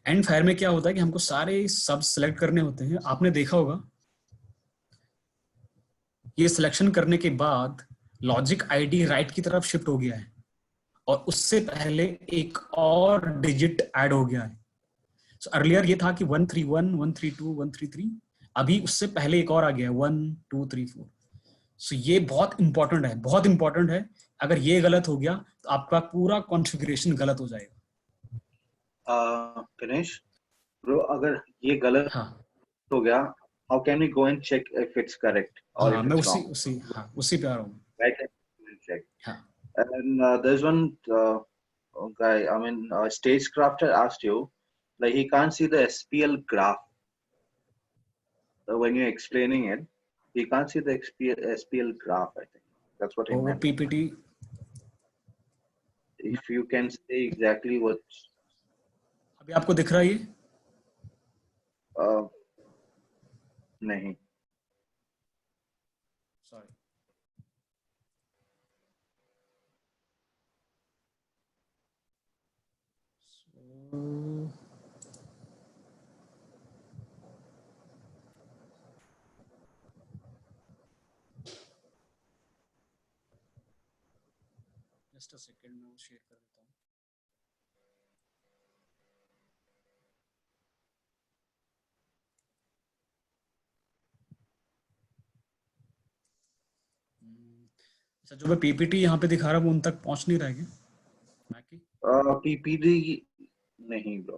एंड फायर में क्या होता है कि हमको सारे सब सेलेक्ट करने होते हैं। आपने देखा होगा ये सिलेक्शन करने के बाद लॉजिक आईडी राइट की तरफ शिफ्ट हो गया है और उससे पहले एक और डिजिट ऐड हो गया है। सो अर्लियर ये था कि 131 132 133, अभी उससे पहले एक और आ गया है 1 2 3 4। सो ये बहुत इंपॉर्टेंट है, बहुत इंपॉर्टेंट है। अगर ये गलत हो गया तो आपका पूरा कॉन्फ़िगरेशन गलत हो जाएगा। Ganesh, bro, अगर ये गलत हाँ हो गया, how can we go and check if it's correct or हाँ, if मैं it's उसी wrong? उसी हाँ उसी पे आ रहा हूँ। Right? Check. हाँ And there's one guy, I mean, stagecrafter asked you, like he can't see the SPL graph when you're explaining it. He can't see the SPL graph, I think. That's what he वो meant. PPT If you can say exactly what, अभी आपको दिख रहा है ये? nahi. Sorry. Just a second, मैं वो share कर देता हूँ। अच्छा, जो मैं पीपीटी यहाँ पे दिखा रहा हूँ वो उन तक पहुँच नहीं रहा है क्या? मैकी? PPD, nahi, bro.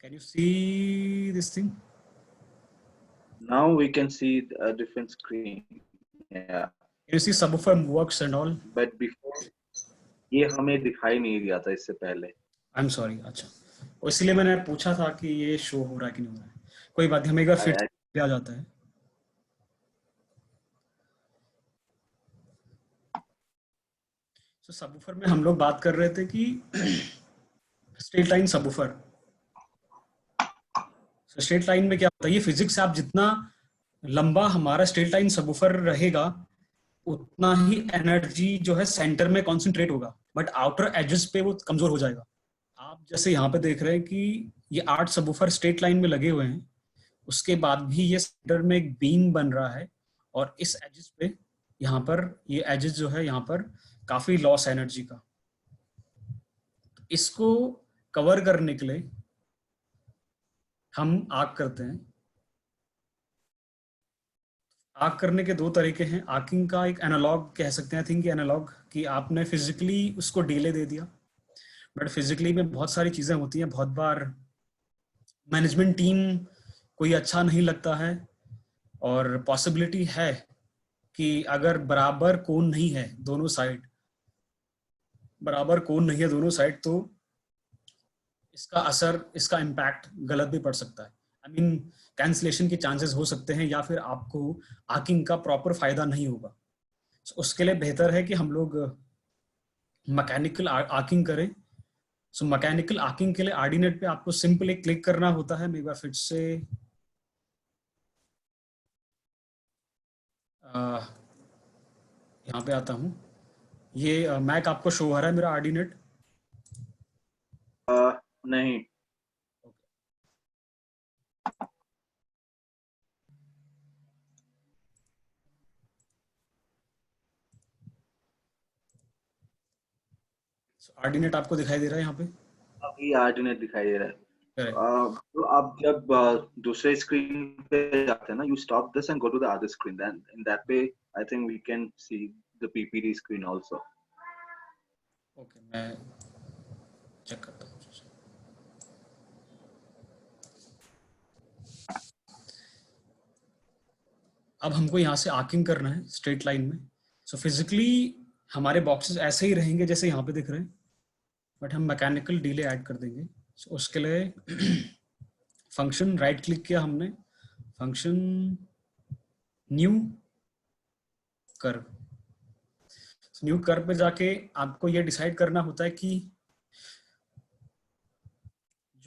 Can you see this thing? Now we can see a different screen. Yeah. Can you see subwoofer works and all? But before, ये हमें दिखाई नहीं दिया था इससे पहले. I'm sorry। अच्छा, और इसलिए मैंने पूछा था कि ये शो हो रहा है कि नहीं हो रहा है। कोई बात नहीं, हम एक बार फिर से आ जाता है। तो सबवूफर में हम लोग बात कर रहे थे कि straight line subwoofer. Straight line में क्या होता है, ये फिजिक्स से आप जितना लंबा हमारा स्ट्रेट लाइन सबवूफर रहेगा उतना ही एनर्जी जो है सेंटर में कॉन्सेंट्रेट होगा, बट आउटर एजेस पे वो कमजोर हो जाएगा। आप जैसे यहाँ पे देख रहे हैं कि ये 8 सबवूफर स्ट्रेट लाइन में लगे हुए हैं, उसके बाद भी ये सेंटर में एक बीम बन रहा है और इस एजेस पे यहाँ पर ये एजेस जो है यहाँ पर काफी लॉस एनर्जी का। इसको कवर करने के लिए हम आर्क करते हैं। आर्क करने के 2 तरीके हैं। आर्किंग का एक एनालॉग कह सकते हैं, थिंक एनालॉग, कि आपने फिजिकली उसको डिले दे दिया, बट फिजिकली में बहुत सारी चीजें होती हैं। बहुत बार मैनेजमेंट टीम कोई अच्छा नहीं लगता है और पॉसिबिलिटी है कि अगर बराबर कोण नहीं है दोनों साइड, तो इसका असर, इसका इम्पैक्ट गलत भी पड़ सकता है। आई मीन कैंसिलेशन के चांसेस हो सकते हैं या फिर आपको आर्किंग का प्रॉपर फायदा नहीं होगा। उसके लिए बेहतर है कि हम लोग मैकेनिकल आर्किंग करें। सो मैकेनिकल आर्किंग के लिए आर्डिनेट पे आपको सिंपल एक क्लिक करना होता है। मैं एक बार फिर से यहाँ पे आता हूँ। ये मैक आपको शो हो रहा है मेरा आर्डिनेट? नहीं. आर्डिनेट आपको दिखाई दे रहा है यहाँ पे? अभी आर्डिनेट दिखाई दे रहा है. करेक्ट। तो आप जब दूसरे स्क्रीन पे जाते हैं ना, you stop this and go to the other screen. Then in that way, I think we can see the PPT screen also. Okay, मैं चेक करता हूँ। अब हमको यहाँ से आर्किंग करना है स्ट्रेट लाइन में। सो फिजिकली हमारे बॉक्सेस ऐसे ही रहेंगे जैसे यहाँ पे दिख रहे हैं, बट हम मैकेनिकल डिले ऐड कर देंगे। so, उसके लिए फंक्शन राइट क्लिक किया हमने, function new curve. New curve पे जाके आपको ये डिसाइड करना होता है कि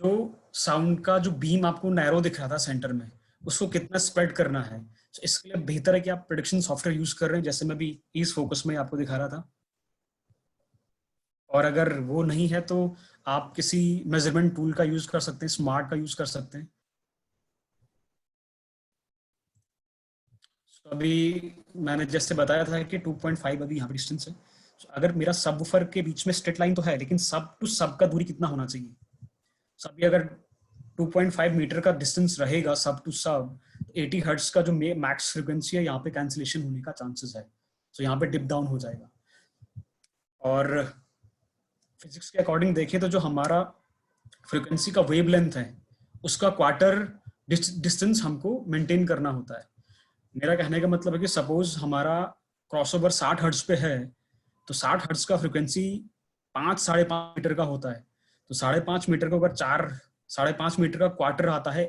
जो साउंड का जो बीम आपको नैरो दिख रहा था सेंटर में, उसको कितना स्प्रेड करना है। तो इसके लिए बेहतर है कि आप प्रेडिक्शन सॉफ्टवेयर यूज कर रहे हैं, जैसे मैं भी ईज फोकस में आपको दिखा रहा था। और अगर वो नहीं है तो आप किसी मेजरमेंट टूल का यूज कर सकते हैं, स्मार्ट का यूज कर सकते हैं। अभी मैंने जैसे बताया था कि 2.5 अभी यहाँ पर डिस्टेंस है। अगर मेरा सबवूफर के बीच में स्ट्रेट लाइन तो है, लेकिन सब टू सब का दूरी कितना होना चाहिए? सब ये अगर 2.5 मीटर का डिस्टेंस रहेगा सब टू सब, 80 हर्ट्ज का जो मैक्स फ्रीक्वेंसी है, यहाँ पे कैंसिलेशन होने का चांसेस है, तो यहाँ पे डिप डाउन हो जाएगा। और फिजिक्स के अकॉर्डिंग देखें तो जो हमारा फ्रीक्वेंसी का वेवलेंथ है उसका क्वार्टर डिस्टेंस हमको मेंटेन करना होता है। मेरा कहने का मतलब है कि सपोज हमारा क्रॉसओवर 60 हर्ट्ज पे है, तो 60 हर्ट्ज का फ्रीक्वेंसी 5-5.5 मीटर का होता है, तो 5.5 मीटर का अगर 4-5.5 मीटर का क्वार्टर आता है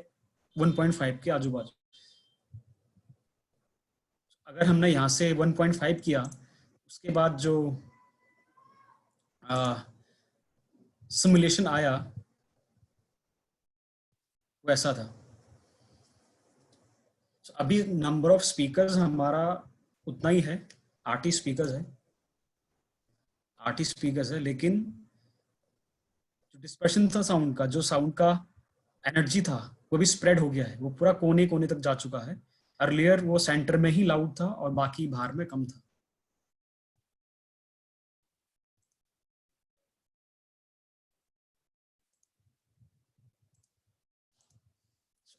1.5 के आजू बाजू। अगर हमने यहाँ से 1.5 किया, उसके बाद जो सिमुलेशन आया वैसा था। अभी नंबर ऑफ स्पीकर्स हमारा उतना ही है, 8 ही स्पीकर्स है, 8 ही स्पीकर्स है, लेकिन जो डिस्पर्शन था साउंड का, जो साउंड का एनर्जी था वो भी स्प्रेड हो गया है, वो पूरा कोने कोने तक जा चुका है। अर्लियर वो सेंटर में ही लाउड था और बाकी बाहर में कम था।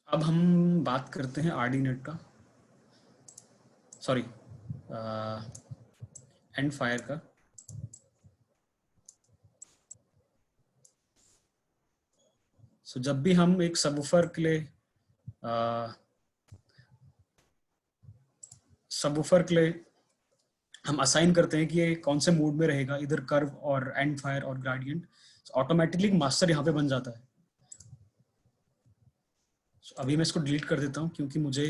अब हम बात करते हैं आरडीनेट का, सॉरी एंड फायर का। सो जब भी हम एक सबवूफर के लिए हम असाइन करते हैं कि ये कौन से मोड में रहेगा, इधर कर्व और एंड फायर और ग्रेडियंट, ऑटोमेटिकली मास्टर यहाँ पे बन जाता है। अभी मैं इसको डिलीट कर देता हूँ क्योंकि मुझे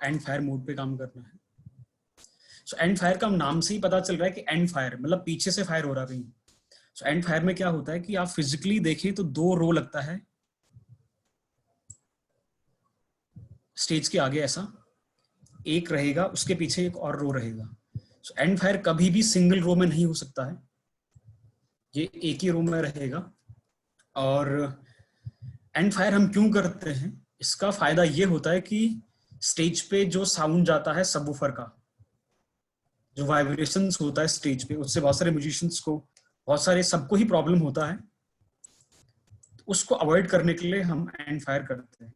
एंड फायर मोड पे काम करना है। सो एंड फायर का नाम से ही पता चल रहा है कि एंड फायर मतलब पीछे से फायर हो रहा कहीं। सो एंड फायर में क्या होता है कि आप फिजिकली देखें तो 2 रो लगता है स्टेज के आगे, ऐसा एक रहेगा, उसके पीछे एक और रो रहेगा। सो एंड फायर कभी भी सिंगल रो में नहीं हो सकता है, ये एक ही रो में रहेगा। और एंड फायर हम क्यों करते हैं, इसका फायदा ये होता है कि स्टेज पे जो साउंड जाता है सबवूफर का, जो वाइब्रेशंस होता है स्टेज पे, उससे बहुत सारे म्यूजिशियंस को, बहुत सारे सबको ही प्रॉब्लम होता है। तो उसको अवॉइड करने के लिए हम एंड फायर करते हैं।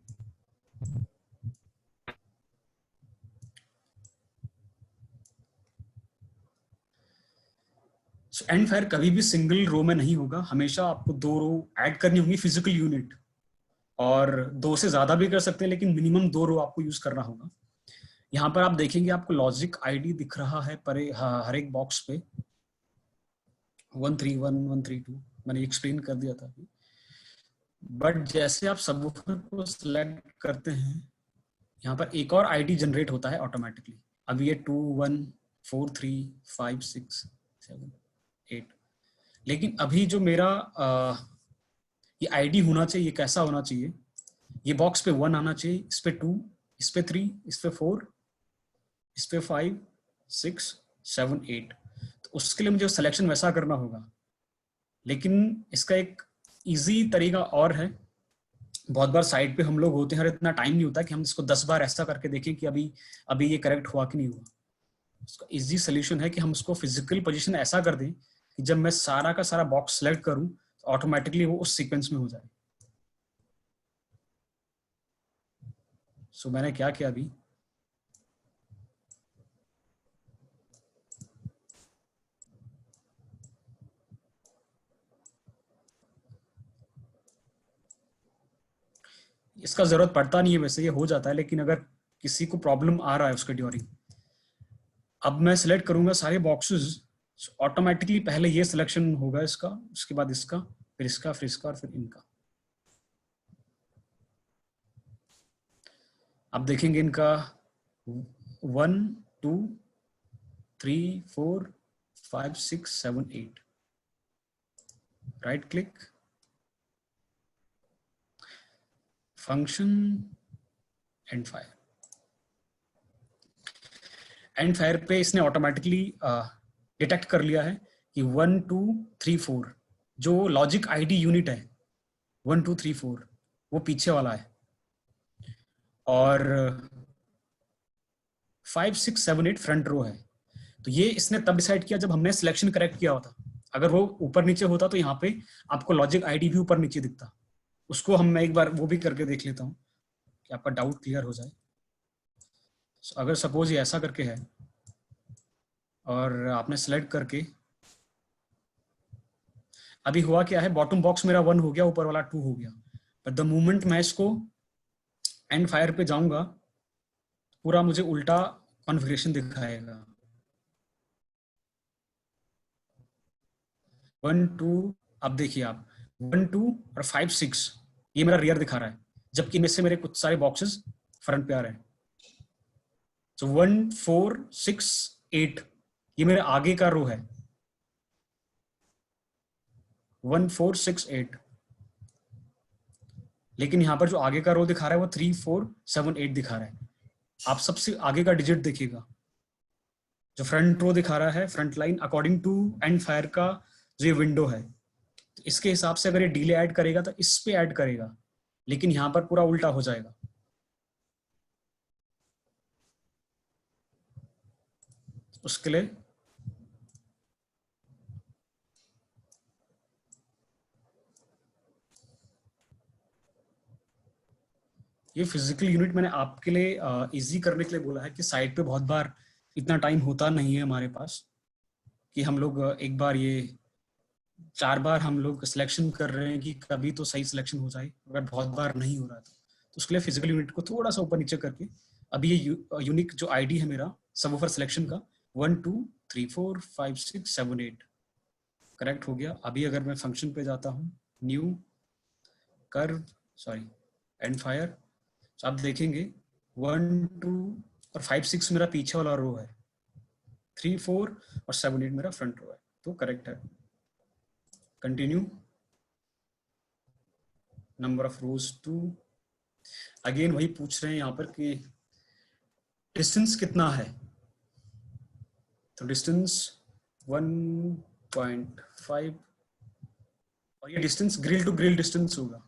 एंड फायर कभी भी सिंगल रो में नहीं होगा, हमेशा आपको 2 रो ऐड करनी होंगी फिजिकल यूनिट, और 2 से ज्यादा भी कर सकते हैं, लेकिन मिनिमम 2 रो आपको यूज करना होगा। यहाँ पर आप देखेंगे आपको लॉजिक आईडी दिख रहा है पर हर एक बॉक्स पे 131 132, मैंने एक्सप्लेन कर दिया था अभी। बट जैसे आप सबवूफर को सिलेक्ट करते हैं, यहाँ पर एक और आईडी जनरेट होता है ऑटोमेटिकली। अभी ये 2 1 4 3 5 6 7 8, लेकिन अभी जो मेरा ये आईडी होना चाहिए, ये कैसा होना चाहिए, ये बॉक्स पे 1 आना चाहिए, इस पे 2, इस पे 3, इस पे 4, इस पे 5 6 7 8। तो उसके लिए मुझे सिलेक्शन वैसा करना होगा, लेकिन इसका एक इजी तरीका और है। बहुत बार साइट पे हम लोग होते हैं और इतना टाइम नहीं होता कि हम इसको 10 बार ऐसा करके देखें कि अभी ये करेक्ट हुआ कि नहीं हुआ। इसका इजी सोल्यूशन है कि हम उसको फिजिकल पोजीशन ऐसा कर दें कि जब मैं सारा का सारा बॉक्स सेलेक्ट करूं तो ऑटोमेटिकली वो उस सीक्वेंस में हो जाए। सो मैंने क्या किया अभी, इसका जरूरत पड़ता नहीं है वैसे, ये हो जाता है, लेकिन अगर किसी को प्रॉब्लम आ रहा है उसके ड्यूरिंग, अब मैं सिलेक्ट करूंगा सारे बॉक्सेस, ऑटोमेटिकली पहले ये सिलेक्शन होगा इसका, उसके बाद इसका, फिर इसका, फिर इसका और फिर इनका। आप देखेंगे इनका 1 2 3 4 5 6 7 8, right click, function, and fire. And fire पे इसने ऑटोमेटिकली डिटेक्ट कर लिया है कि 1 2 3 4 जो लॉजिक आईडी यूनिट है 1 2 3 4 वो पीछे वाला है, और 5 6 7 8 फ्रंट रो है। तो ये इसने तब डिसाइड किया जब हमने सिलेक्शन करेक्ट किया होता। अगर वो ऊपर नीचे होता तो यहाँ पे आपको लॉजिक आईडी भी ऊपर नीचे दिखता। उसको मैं एक बार वो भी करके देख लेता हूँ कि आपका डाउट क्लियर हो जाए। अगर सपोज ये ऐसा करके है और आपने सेलेक्ट करके, अभी हुआ क्या है, बॉटम बॉक्स मेरा 1 हो गया, ऊपर वाला 2 हो गया, बट द मोमेंट मैं इसको एंड फायर पे जाऊंगा पूरा मुझे उल्टा कॉन्फ़िगरेशन दिखाएगा। 1 2, अब देखिए आप 1 2 और 5 6 ये मेरा रियर दिखा रहा है, जबकि इनमें से मेरे कुछ सारे बॉक्सेस फ्रंट पे आ रहे हैं। तो 1 4 6 8 ये मेरे आगे का रो है, 1 4 6 8। लेकिन यहाँ पर जो आगे का रो दिखा रहा है वो 3 4 7 8 दिखा रहा है। आप सबसे आगे का डिजिट देखिएगा, जो फ्रंट रो दिखा रहा है, front line according to and fire का जो ये विंडो है, तो इसके हिसाब से अगर ये डिले ऐड करेगा तो इस पे ऐड करेगा, लेकिन यहाँ पर पूरा उल्टा हो जाएगा। उसके लिए ये फिजिकल यूनिट मैंने आपके लिए इजी करने के लिए बोला है कि साइट पे बहुत बार इतना टाइम होता नहीं है हमारे पास कि हम लोग एक बार ये 4 बार हम लोग सिलेक्शन कर रहे हैं कि कभी तो सही सिलेक्शन हो जाए, अगर बहुत बार नहीं हो रहा था तो उसके लिए फिजिकल यूनिट को थोड़ा सा ऊपर नीचे करके, अभी ये यूनिक जो आईडी है मेरा सबवूफर सिलेक्शन का 1 2 3 4 5 6 7 8 करेक्ट हो गया। अभी अगर मैं फंक्शन पे जाता हूँ, new curve, sorry and fire, तो आप देखेंगे 1 2 और 5 6 मेरा पीछे वाला रो है, 3 4 और 7 8 मेरा फ्रंट रो है, तो करेक्ट है। Continue, number of rose 2, again वही पूछ रहे हैं यहाँ पर कि डिस्टेंस कितना है, तो डिस्टेंस 1.5 और ये distance grill to grill distance होगा।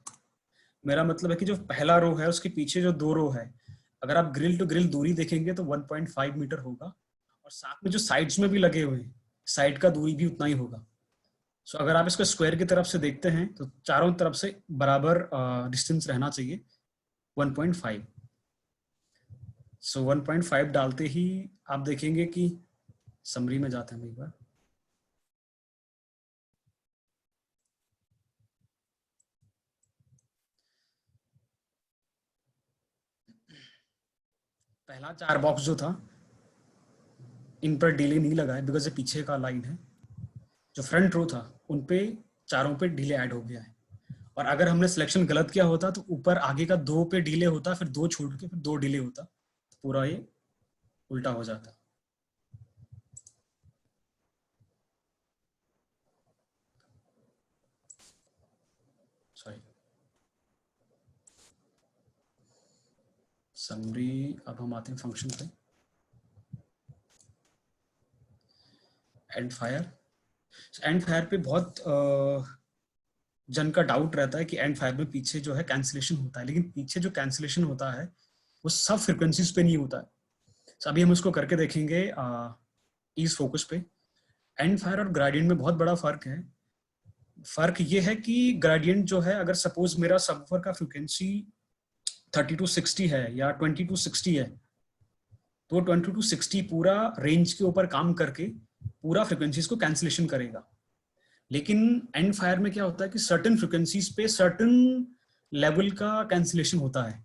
मेरा मतलब है कि जो पहला रो है उसके पीछे जो 2 रो है, अगर आप ग्रिल टू ग्रिल दूरी देखेंगे तो 1.5 मीटर होगा, और साथ में जो साइड्स में भी लगे हुए हैं साइड का दूरी भी उतना ही होगा। सो अगर आप इसको स्क्वायर की तरफ से देखते हैं तो चारों तरफ से बराबर डिस्टेंस रहना चाहिए 1.5। सो 1.5 डालते ही आप देखेंगे कि समरी में जाते हैं एक बार, पहला 4 बॉक्स जो था इन पर डिले नहीं लगा है बिकॉज ये पीछे का लाइन है। जो फ्रंट रो था उन पे चारों पे डिले ऐड हो गया है, और अगर हमने सिलेक्शन गलत किया होता तो ऊपर आगे का 2 पे डिले होता, फिर 2 छोड़ के फिर 2 डिले होता, तो पूरा ये उल्टा हो जाता। Sorry, summary. अब हम आते हैं फंक्शन पे, एंड फायर। एंड फायर पे बहुत जन का डाउट रहता है कि एंड फायर में पीछे जो है कैंसिलेशन होता है, लेकिन पीछे जो कैंसिलेशन होता है वो सब फ्रिक्वेंसीज पे नहीं होता है। तो अभी हम उसको करके देखेंगे ईज फोकस पे। एंड फायर और ग्रेडियंट में बहुत बड़ा फर्क है। फर्क ये है कि ग्रेडियंट जो है, अगर सपोज मेरा सबवूफर का फ्रिक्वेंसी 3260 है या 2260 है, तो 2260 पूरा रेंज के ऊपर काम करके पूरा फ्रिक्वेंसीज को कैंसिलेशन करेगा। लेकिन एंड फायर में क्या होता है कि सर्टेन फ्रिक्वेंसीज पे सर्टेन लेवल का कैंसिलेशन होता है।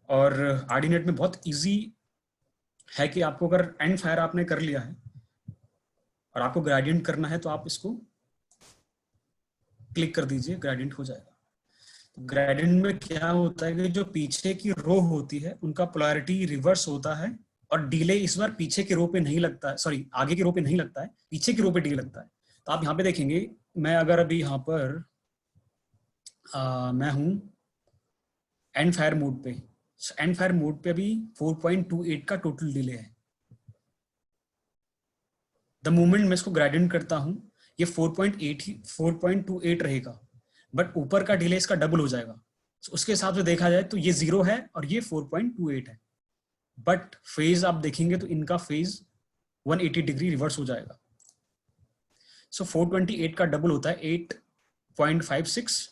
और आर्डिनेट में बहुत इजी है कि आपको अगर एंड फायर आपने कर लिया है और आपको ग्रेडियंट करना है तो आप इसको क्लिक कर दीजिए, ग्रेडियंट हो जाएगा। तो ग्रेडियंट में क्या होता है कि जो पीछे की रो होती है उनका पोलैरिटी रिवर्स होता है, और डिले इस बार पीछे के रो पे नहीं लगता है, सॉरी आगे के रो पे नहीं लगता है, पीछे के रो पे डिले लगता है। तो आप यहाँ पे देखेंगे, मैं अगर अभी यहाँ पर मैं हूँ एंड फायर मोड पे, एंड फायर मोड पे अभी 4.28 का टोटल डिले है। द मोमेंट मैं इसको ग्रेडियंट करता हूँ ये 4.28 रहेगा, बट ऊपर का डिले इसका डबल हो जाएगा, So उसके हिसाब से देखा जाए तो ये 0 है और ये 4.28 है, बट फेज आप देखेंगे तो इनका फेज 180 डिग्री रिवर्स हो जाएगा। सो 428 का डबल होता है 8.56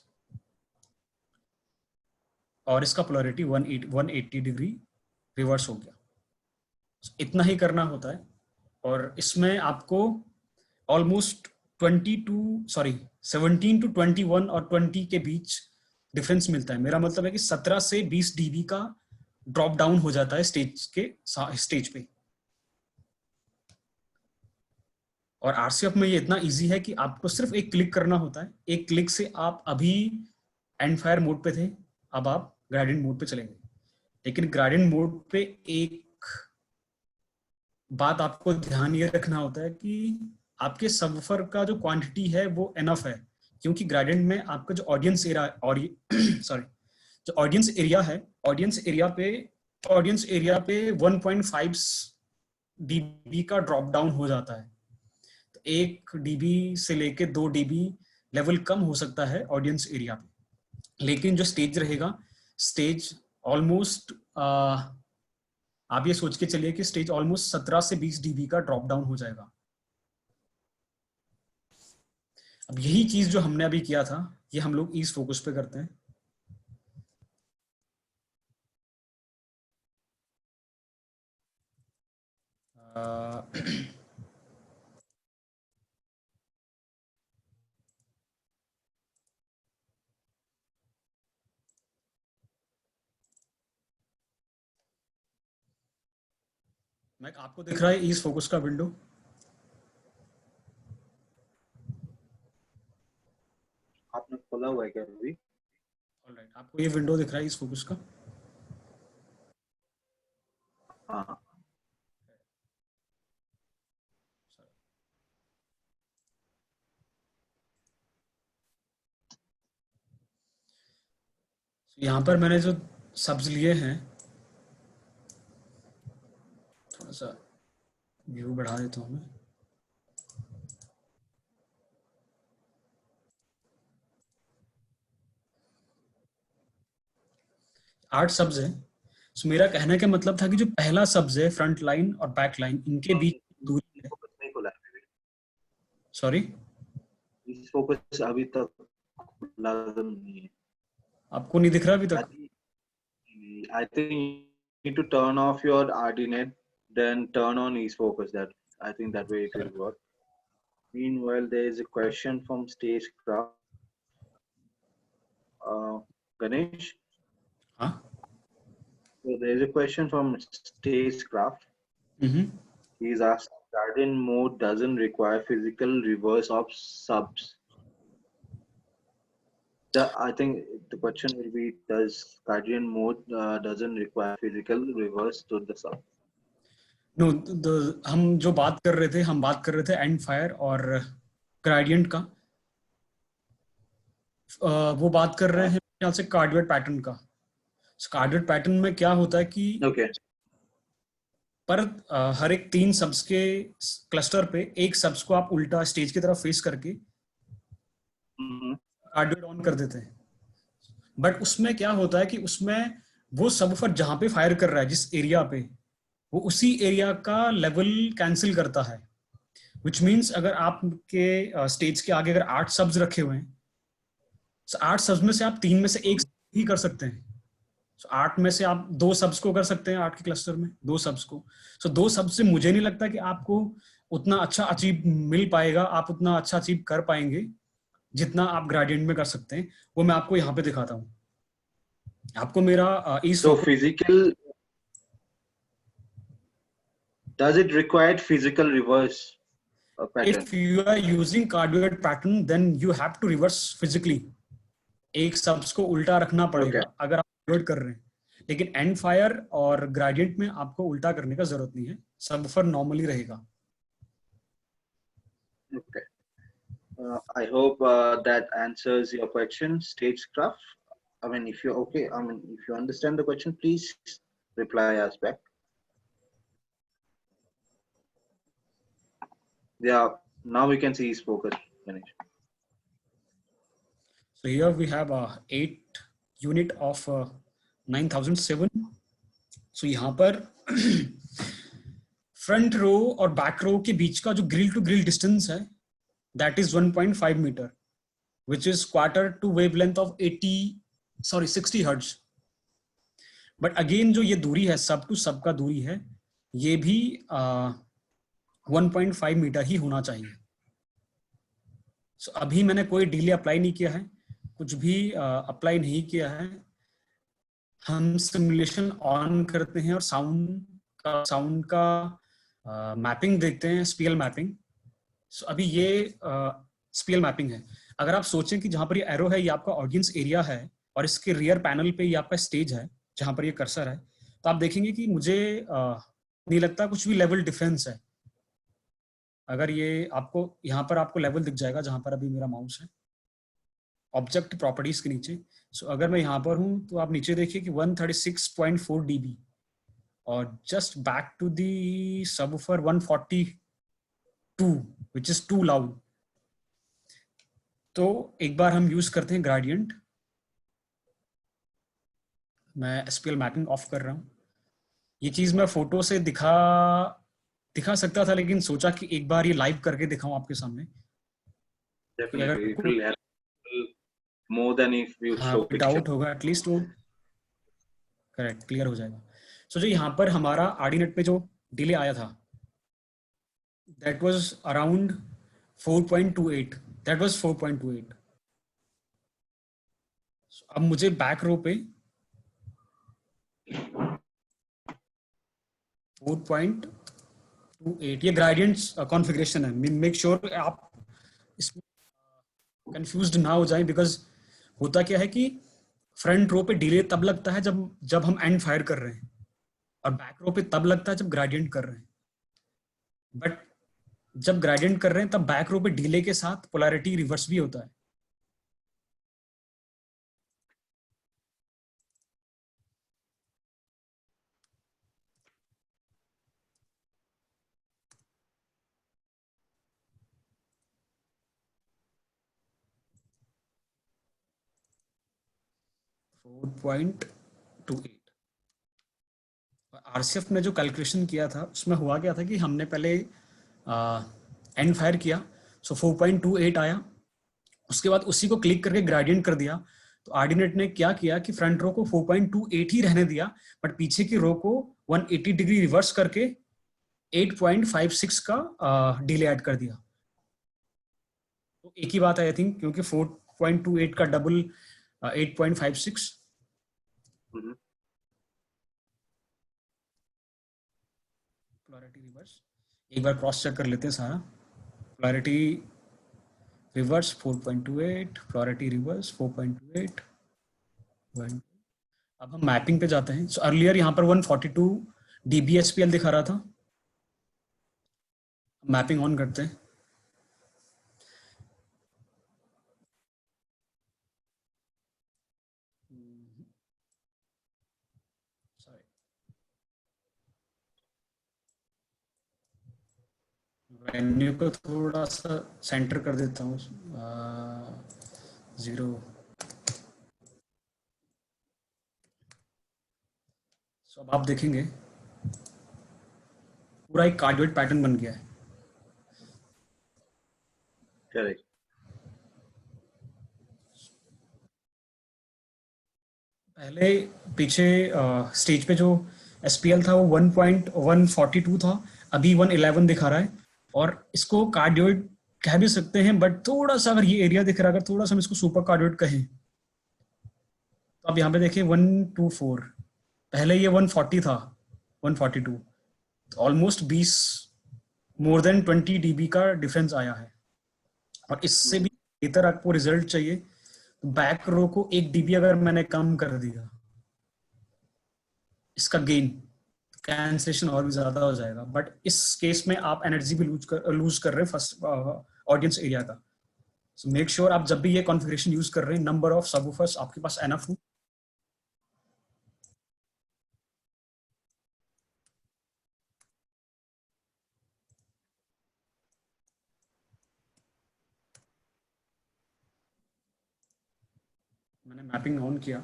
और इसका पोलैरिटी 180 डिग्री रिवर्स हो गया। इतना ही करना होता है और इसमें आपको ऑलमोस्ट 17 to 21 और 20 के बीच डिफरेंस मिलता है। मेरा मतलब है कि 17 से 20 डीबी का ड्रॉप डाउन हो जाता है स्टेज पे। और आरसीएफ में ये इतना इजी है कि आपको सिर्फ एक क्लिक करना होता है। एक क्लिक से आप अभी एंड फायर मोड पे थे, अब आप ग्रेडियंट मोड पे चलेंगे। लेकिन ग्रेडियंट मोड पे एक बात आपको ध्यान ये रखना होता है कि आपके सबवूफर का जो क्वांटिटी है वो एनफ है, क्योंकि ग्रेडियंट में आपका जो ऑडियंस एरिया सॉरी जो ऑडियंस एरिया पे 1.5 डीबी का ड्रॉप डाउन हो जाता है। तो 1 डीबी से लेके 2 डीबी लेवल कम हो सकता है ऑडियंस एरिया पे, लेकिन जो स्टेज रहेगा, स्टेज ऑलमोस्ट आप ये सोच के चलिए कि स्टेज ऑलमोस्ट 17 से 20 डीबी का ड्रॉप डाउन हो जाएगा। अब यही चीज जो हमने अभी किया था, ये हम लोग ईज फोकस पे करते हैं। मैं आपको दिख रहा है ईज फोकस का विंडो? आपने खोला हुआ है क्या अभी? ऑलराइट, आपको ये विंडो दिख रहा है ईज फोकस का? हाँ। यहाँ पर मैंने जो सब्स लिए हैं, थोड़ा सा व्यू बढ़ा देता हूँ मैं। आठ सब्ज है। सो मेरा कहने का मतलब था कि जो पहला सब्ज है, फ्रंट लाइन और बैक लाइन, इनके बीच दूरी है। फोकस नहीं खोला है, सॉरी, इस फोकस अभी तक खुला नहीं है। आपको नहीं दिख रहा अभी तक? I think you need to turn off your RDNet, then turn on ease focus. That I think that way it will work. Meanwhile, there is a question from Stagecraft. Ganesh. हाँ। So there is a question from Stagecraft. He's asked, Guardian mode doesn't require physical reverse of subs. I think the question will be, does Guardian mode doesn't require physical reverse to the sub? No, हम जो बात कर रहे थे, हम बात कर रहे थे एंड फायर और ग्रेडियंट का। वो बात कर रहे हैं ख्याल से कार्डियोइड पैटर्न का। कार्डियोइड पैटर्न में क्या होता है कि Okay. पर हर एक 3 सब्स के क्लस्टर पे एक सब्स को आप उल्टा स्टेज की तरफ फेस करके कार्डियोइड ऑन कर देते हैं। बट उसमें क्या होता है कि उसमें वो सबवूफर जहां पे फायर कर रहा है, जिस एरिया पे, वो उसी एरिया का लेवल कैंसिल करता है। विच मीन्स अगर आपके स्टेज के आगे अगर 8 सब्स रखे हुए हैं, तो 8 सब्स में से आप 3 में से एक ही कर सकते हैं। So, 8 में से आप 2 सब्स को कर सकते हैं, 8 के क्लस्टर में 2 सब्स को। So, 2 सब्स से मुझे नहीं लगता कि आपको उतना अच्छा अचीव मिल पाएगा, आप उतना अच्छा अचीव कर पाएंगे जितना आप ग्रेडियंट में कर सकते हैं। वो मैं आपको यहाँ पे दिखाता हूँ। आपको मेरा So physical, does it require physical reverse pattern? If you are using cardioid pattern, then you have to reverse physically. एक सब्स को उल्टा रखना पड़ेगा अगर आप कार्डियोइड कर रहे हैं, लेकिन एंड फायर और ग्रेडियंट में आपको उल्टा करने का जरूरत नहीं है, सबवूफर नॉर्मली रहेगा। Okay. I hope that answers your question, Stagecraft. I mean, if you're okay, I mean, if you understand the question, please reply us back. Yeah, now we can see his focus, Ganesh. So here we have 8 unit of 9007. सो यहाँ पर front row और back रो के बीच का जो grill to grill distance है that is 1.5 metre, which is quarter to wavelength of 60 hertz. But again जो ये दूरी है सब टू सब का दूरी है, ये भी 1.5 मीटर ही होना चाहिए. So, अभी मैंने कोई डिले अप्लाई नहीं किया है, कुछ भी अप्लाई नहीं किया है. हम सिमुलेशन ऑन करते हैं और साउंड का मैपिंग देखते हैं, स्पीएल मैपिंग. सो अभी ये स्पीएल मैपिंग है. अगर आप सोचें कि जहां पर ये एरो है ये आपका ऑडियंस एरिया है और इसके रियर पैनल पे ये आपका स्टेज है जहां पर ये कर्सर है, तो आप देखेंगे कि मुझे नहीं लगता कुछ भी लेवल डिफरेंस है. अगर ये आपको यहाँ पर आपको लेवल दिख जाएगा जहां पर अभी मेरा माउस है ऑब्जेक्ट प्रॉपर्टीज के नीचे. सो अगर मैं यहाँ पर हूँ तो आप नीचे देखिए कि 136.4 dB और just back to the subwoofer 142 which is too loud. तो एक बार हम यूज करते हैं ग्रेडियंट. मैं एसपीएल मैपिंग ऑफ कर रहा हूँ. ये चीज मैं फोटो से दिखा सकता था, लेकिन सोचा कि एक बार ये लाइव करके दिखाऊं आपके सामने. Definitely, it will help more than if you show picture. Doubt होगा एटलीस्ट वो करेक्ट क्लियर हो जाएगा. सो जो यहाँ पर हमारा आरडीनेट पे जो डिले आया था that was around 4.28. That was 4.28. अब मुझे बैक रो पे 4.28 ये ग्रेडियंट्स कॉन्फ़िगरेशन है. मेक श्योर आप इसमें कंफ्यूज्ड ना हो जाएं, बिकॉज होता क्या है कि फ्रंट रो पे डिले तब लगता है जब हम एंड फायर कर रहे हैं और बैक रो पे तब लगता है जब ग्रेडियंट कर रहे हैं. बट जब ग्रेडियंट कर रहे हैं तब बैक रो पे डिले के साथ पोलैरिटी रिवर्स भी होता है. आरसीएफ ने जो कैलकुलेशन किया था उसमें हुआ क्या था कि हमने पहले एंड फायर किया, सो 4.28 आया. उसके बाद उसी को क्लिक करके ग्रेडियंट कर दिया. तो आरडीनेट ने क्या किया कि फ्रंट रो को 4.28 ही रहने दिया, बट पीछे की रो को 180 डिग्री रिवर्स करके 8.56 का डिले ऐड कर दिया. तो एक ही बात है आई थिंक, क्योंकि 4.28 का डबल 8.56. पोलैरिटी रिवर्स एक बार क्रॉस चेक कर लेते हैं सारा. Polarity reverse 4.28, polarity reverse 4.28. अब हम मैपिंग पे जाते हैं. सो अर्लियर यहाँ पर 142 dBSPL दिखा रहा था. मैपिंग ऑन करते हैं. वेन्यू को थोड़ा सा सेंटर कर देता हूँ 0. सो अब आप देखेंगे पूरा एक कार्डियोइड पैटर्न बन गया है. Correct. पहले पीछे स्टेज पे जो एसपीएल था वो 1.142 था, अभी 111 दिखा रहा है. और इसको कार्डियोइड कह भी सकते हैं, बट थोड़ा सा अगर ये एरिया दिख रहा है, अगर थोड़ा सा हम इसको सुपर कार्डियोइड कहें तो अब यहाँ पे देखिए 124. पहले ये 140 था, 142. तो ऑलमोस्ट 20 मोर देन 20 dB का डिफरेंस आया है. और इससे भी बेहतर आपको रिजल्ट चाहिए तो बैक रो को 1 dB अगर मैंने कम कर दिया इसका गेन, कैंसलेशन और भी ज्यादा हो जाएगा. बट इस केस में आप एनर्जी भी लूज कर रहे हैं फर्स्ट ऑडियंस एरिया का. सो मेक श्योर आप जब भी ये कॉन्फ़िगरेशन यूज कर रहे हैं नंबर ऑफ सबवूफर्स आपके पास एनफ हो. मैंने मैपिंग ऑन किया।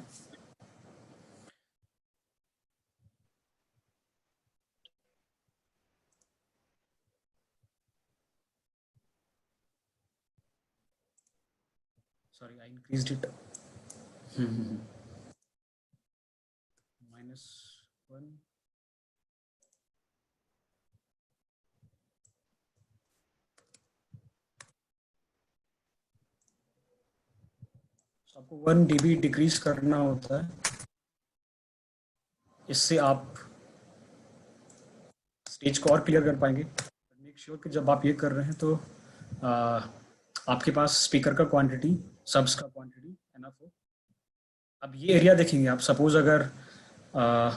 Sorry, I increased it. -1। आपको 1 dB डिक्रीज करना होता है, इससे आप स्टेज को और क्लियर कर पाएंगे। मेक श्योर कि जब आप ये कर रहे हैं तो आ, आपके पास स्पीकर का क्वांटिटी, सब्स का क्वांटिटी एनफ हो। अब ये एरिया देखेंगे आप, सपोज अगर आ,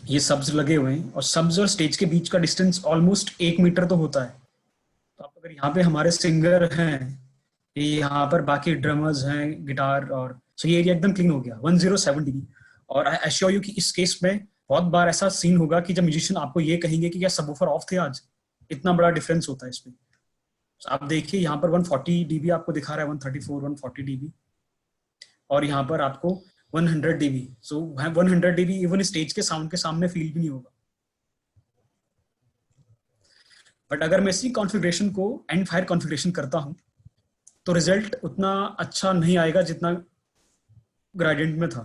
ये सब्स लगे हुए हैं और सब्स और स्टेज के बीच का डिस्टेंस ऑलमोस्ट 1 मीटर तो होता है। तो आप अगर यहाँ पे हमारे सिंगर हैं, यहाँ पर बाकी ड्रमर्स हैं, गिटार, और सो ये एरिया एकदम क्लीन हो गया 107 डिग्री। और आई एश्योर यू कि इस केस में बहुत बार ऐसा सीन होगा कि जब म्यूजिशियन आपको ये कहेंगे कि क्या सबवूफर ऑफ थे आज, इतना बड़ा डिफरेंस होता है इसमें। तो आप देखिए यहाँ पर 140 डीबी आपको दिखा रहा है, 134 140 डीबी, और यहाँ पर आपको 100 डीबी। सो 100 डीबी इवन स्टेज के साउंड के सामने फील भी नहीं होगा। बट अगर मैं इसी कॉन्फ़िगरेशन को एंड फायर कॉन्फ़िगरेशन करता हूँ तो रिजल्ट उतना अच्छा नहीं आएगा जितना ग्रेडियंट में था,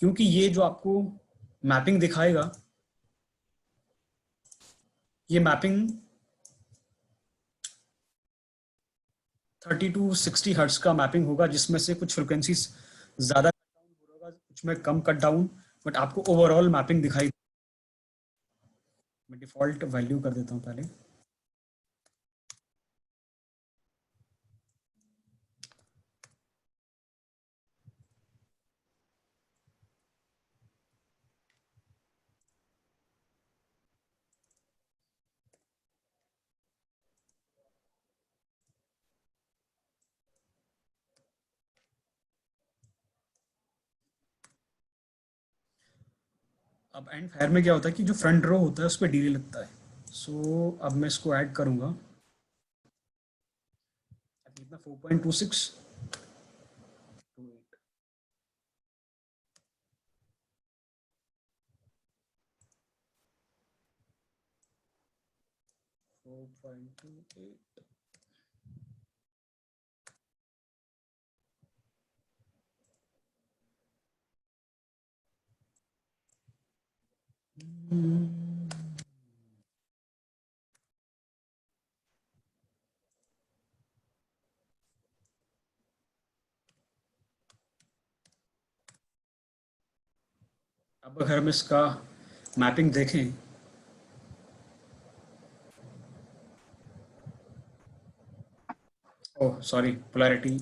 क्योंकि ये जो आपको मैपिंग दिखाएगा, ये मैपिंग 30 to 60 हर्ट्ज का मैपिंग होगा, जिसमें से कुछ फ्रिक्वेंसीज ज्यादा कट डाउन होगा, कुछ में कम कट डाउन, बट आपको ओवरऑल मैपिंग दिखाई। मैं डिफॉल्ट वैल्यू कर देता हूँ पहले। अब एंड फायर में क्या होता है कि जो फ्रंट रो होता है उस पर डिले लगता है। सो अब मैं इसको ऐड करूंगा, कितना 4.26 4.28। अब अगर हम इसका मैपिंग देखें, ओह सॉरी, पोलैरिटी,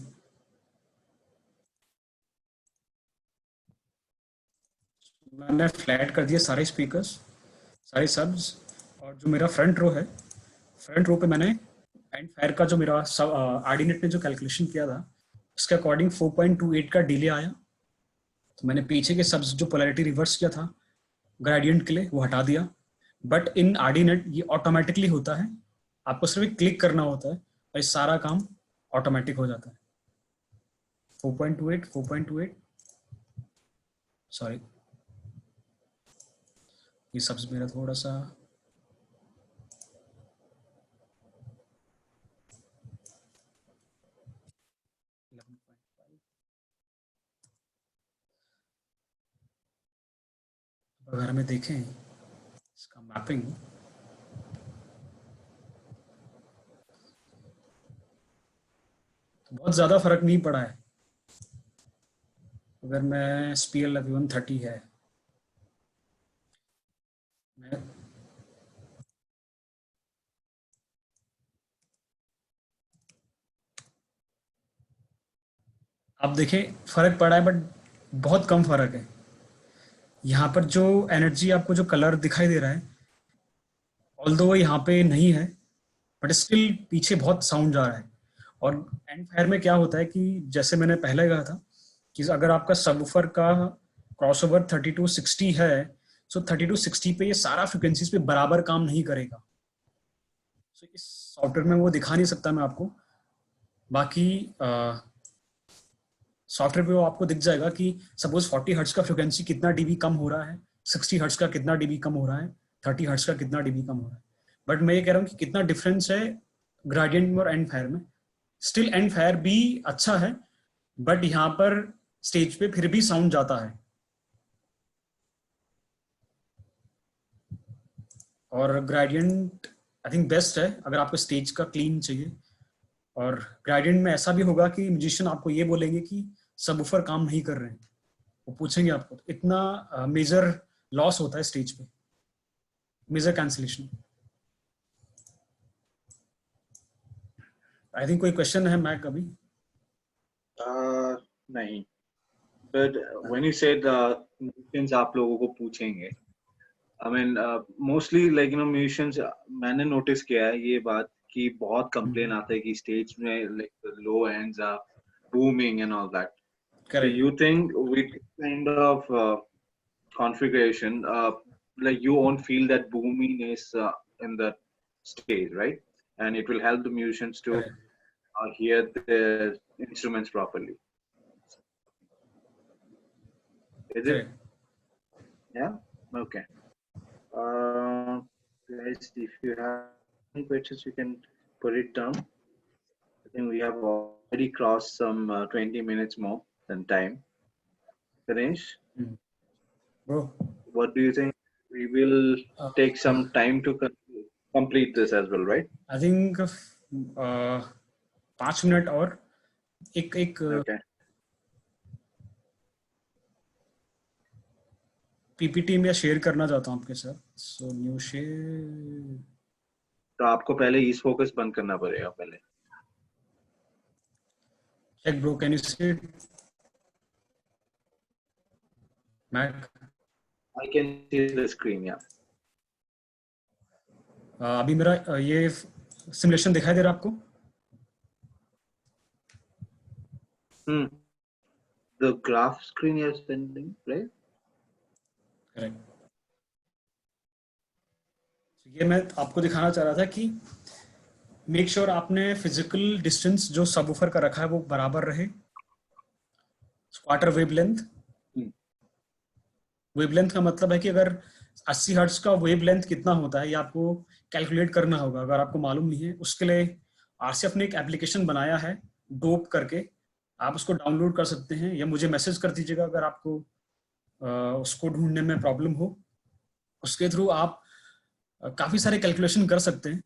मैंने फ्लैट कर दिए सारे स्पीकर्स, सारे सब्स, और जो मेरा फ्रंट रो है, फ्रंट रो पे मैंने एंड फायर का जो मेरा सब आर्डिनेट ने जो कैलकुलेशन किया था उसके अकॉर्डिंग 4.28 का डिले आया। तो मैंने पीछे के सब्स जो पोलैरिटी रिवर्स किया था ग्रेडियंट के लिए, वो हटा दिया। बट इन आर्डिनेट ये ऑटोमेटिकली होता है, आपको सिर्फ क्लिक करना होता है और ये सारा काम ऑटोमेटिक हो जाता है। 4.28 4.28, सॉरी, ये सब्स मेरा थोड़ा सा अगर हमें देखें इसका मैपिंग, तो बहुत ज़्यादा फर्क नहीं पड़ा है। अगर मैं SPL अभी 130 है, मैं आप देखें फर्क पड़ा है, बट बहुत कम फर्क है। यहाँ पर जो एनर्जी आपको जो कलर दिखाई दे रहा है, ऑल्दो वो यहाँ पे नहीं है, बट स्टिल पीछे बहुत साउंड जा रहा है। और एंड फायर में क्या होता है कि जैसे मैंने पहले कहा था कि अगर आपका सबवूफर का क्रॉसओवर 3260 है, सो 3260 पे ये सारा फ्रिक्वेंसीज पे बराबर काम नहीं करेगा। सो इस सॉफ्टवेयर में वो दिखा नहीं सकता मैं आपको। बाकी सॉफ्टवेयर पे वो आपको दिख जाएगा कि सपोज 40 हर्ट्ज का फ्रिक्वेंसी कितना डीबी कम हो रहा है, 60 हर्ट्ज का कितना डीबी कम हो रहा है, 30 हर्ट्ज का कितना डीबी कम हो रहा है। बट मैं ये कह रहा हूँ कि कितना डिफरेंस है ग्रेडियंट में और एंड फायर में। स्टिल एंड फायर भी अच्छा है, बट यहाँ पर स्टेज पे फिर भी साउंड जाता है। और ग्रेडियंट आई थिंक बेस्ट है अगर आपको स्टेज का क्लीन चाहिए। और ग्रेडियंट में ऐसा भी होगा कि म्यूजिशियन आपको ये बोलेंगे कि सबवूफर काम नहीं कर रहे हैं, वो पूछेंगे आपको। इतना मेजर लॉस होता है स्टेज पे, मेजर कैंसिलेशन। आई थिंक कोई क्वेश्चन है मैक अभी? नहीं, but when you said musicians आप लोगों को पूछेंगे, I mean mostly like you know musicians, मैंने notice किया है ये बात कि बहुत complain आता है कि stage में like the low ends are booming and all that. So correct. you think with this kind of configuration, like you won't feel that boominess in the stage, right? And it will help the musicians to hear their instruments properly. Is it? Yeah. Okay. Guys, if you have any questions, you can put it down. I think we have already crossed some 20 minutes more than time. Ganesh, Bro, what do you think? We will take some time to complete this as well, right? I think 5 minute और एक Okay. PPT में share करना चाहता हूँ आपके साथ। So new share. तो आपको पहले इस फोकस बंद करना पड़ेगा पहले। Check bro, can you see it? Mac, I can see the screen, yeah. अभी मेरा ये सिमुलेशन दिखाई दे रहा है आपको? The graph screen you're sending, right? Correct. ये मैं आपको दिखाना चाह रहा था कि मेक श्योर आपने फिजिकल डिस्टेंस जो सबवूफर का रखा है वो बराबर रहे। क्वार्टर वेवलेंथ का मतलब है कि अगर 80 हर्ट्ज का वेवलेंथ कितना होता है ये आपको कैलकुलेट करना होगा। अगर आपको मालूम नहीं है, उसके लिए आरसीएफ ने एक एप्लीकेशन बनाया है डोप करके, आप उसको डाउनलोड कर सकते हैं या मुझे मैसेज कर दीजिएगा अगर आपको उसको ढूंढने में प्रॉब्लम हो। उसके थ्रू आप काफ़ी सारे कैलकुलेशन कर सकते हैं।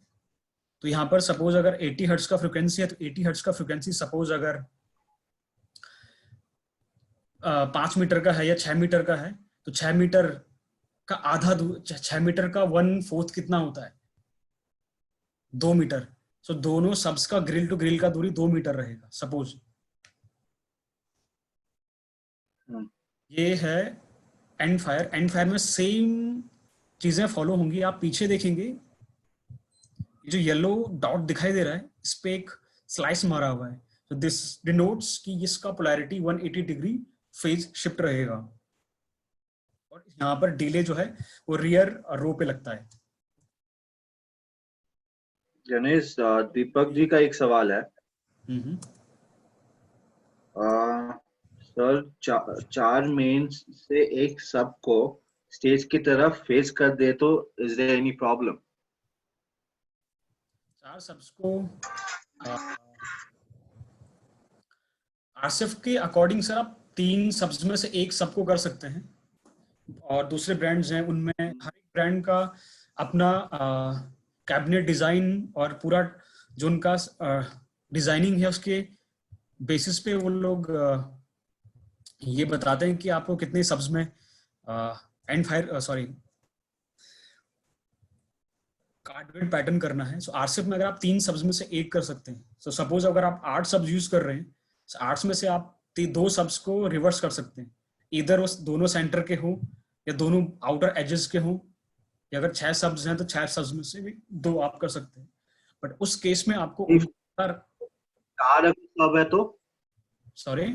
तो यहाँ पर सपोज अगर 80 हर्ट्ज का फ्रिक्वेंसी है तो 80 हर्ट्ज का फ्रिक्वेंसी सपोज अगर 5 मीटर का है या 6 मीटर का है तो 6 मीटर का आधा 6 मीटर का 1/4 कितना होता है? 2 मीटर। सो दोनों सबस का ग्रिल टू ग्रिल का दूरी 2 मीटर रहेगा सपोज। ये है एंड फायर। एंड फायर में सेम चीजें फॉलो होंगी। आप पीछे देखेंगे जो येलो डॉट दिखाई दे रहा है इस पे एक स्लाइस मारा हुआ है। तो दिस डिनोट्स कि इसका पोलैरिटी 180 डिग्री फेज शिफ्ट रहेगा। और यहाँ पर डिले जो है वो रियर रो पे लगता है। गणेश, दीपक जी का एक सवाल है। सर, चार मेन से एक सब को स्टेज की तरफ फेस कर दे तो इज देयर एनी प्रॉब्लम? चार सब्स को आरसीएफ के अकॉर्डिंग सर आप 3 सब्स में से एक सब को कर सकते हैं। और दूसरे ब्रांड्स हैं उनमें हर एक ब्रांड का अपना कैबिनेट डिजाइन और पूरा जो उनका डिजाइनिंग है उसके बेसिस पे वो लोग ये बताते हैं कि आपको कितने सब्स में एंड फायर कार्डवेट पैटर्न करना है। सो आरसीएफ में अगर आप 3 सब्स में से एक कर सकते हैं। सो सपोज अगर आप 8 सब्स यूज कर रहे हैं, 8 में से आप 2 सब्स को रिवर्स कर सकते हैं। इधर उस दोनों सेंटर के हों या दोनों आउटर एजेस के हों, या अगर 6 सब्स हैं तो 6 सब्स में से भी 2 आप कर सकते हैं। बट उस केस में आपको 4 सब है तो sorry,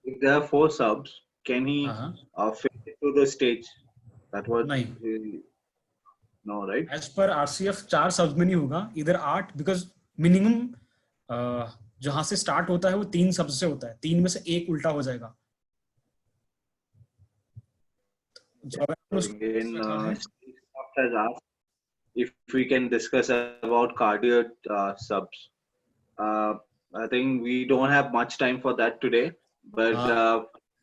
if there are 4 subs, can he fit it to the stage? That was नहीं, no, right? एज पर आरसीएफ 4 सब्स में नहीं होगा, इधर 8, बिकॉज मिनिमम जहां से स्टार्ट होता है वो 3 शब्द से होता है, 3 में से एक उल्टा हो जाएगा। जो अगर Again, रखा है, Steve has asked if we can discuss about cardio subs. Uh, I think we don't have much time for that today, but हाँ,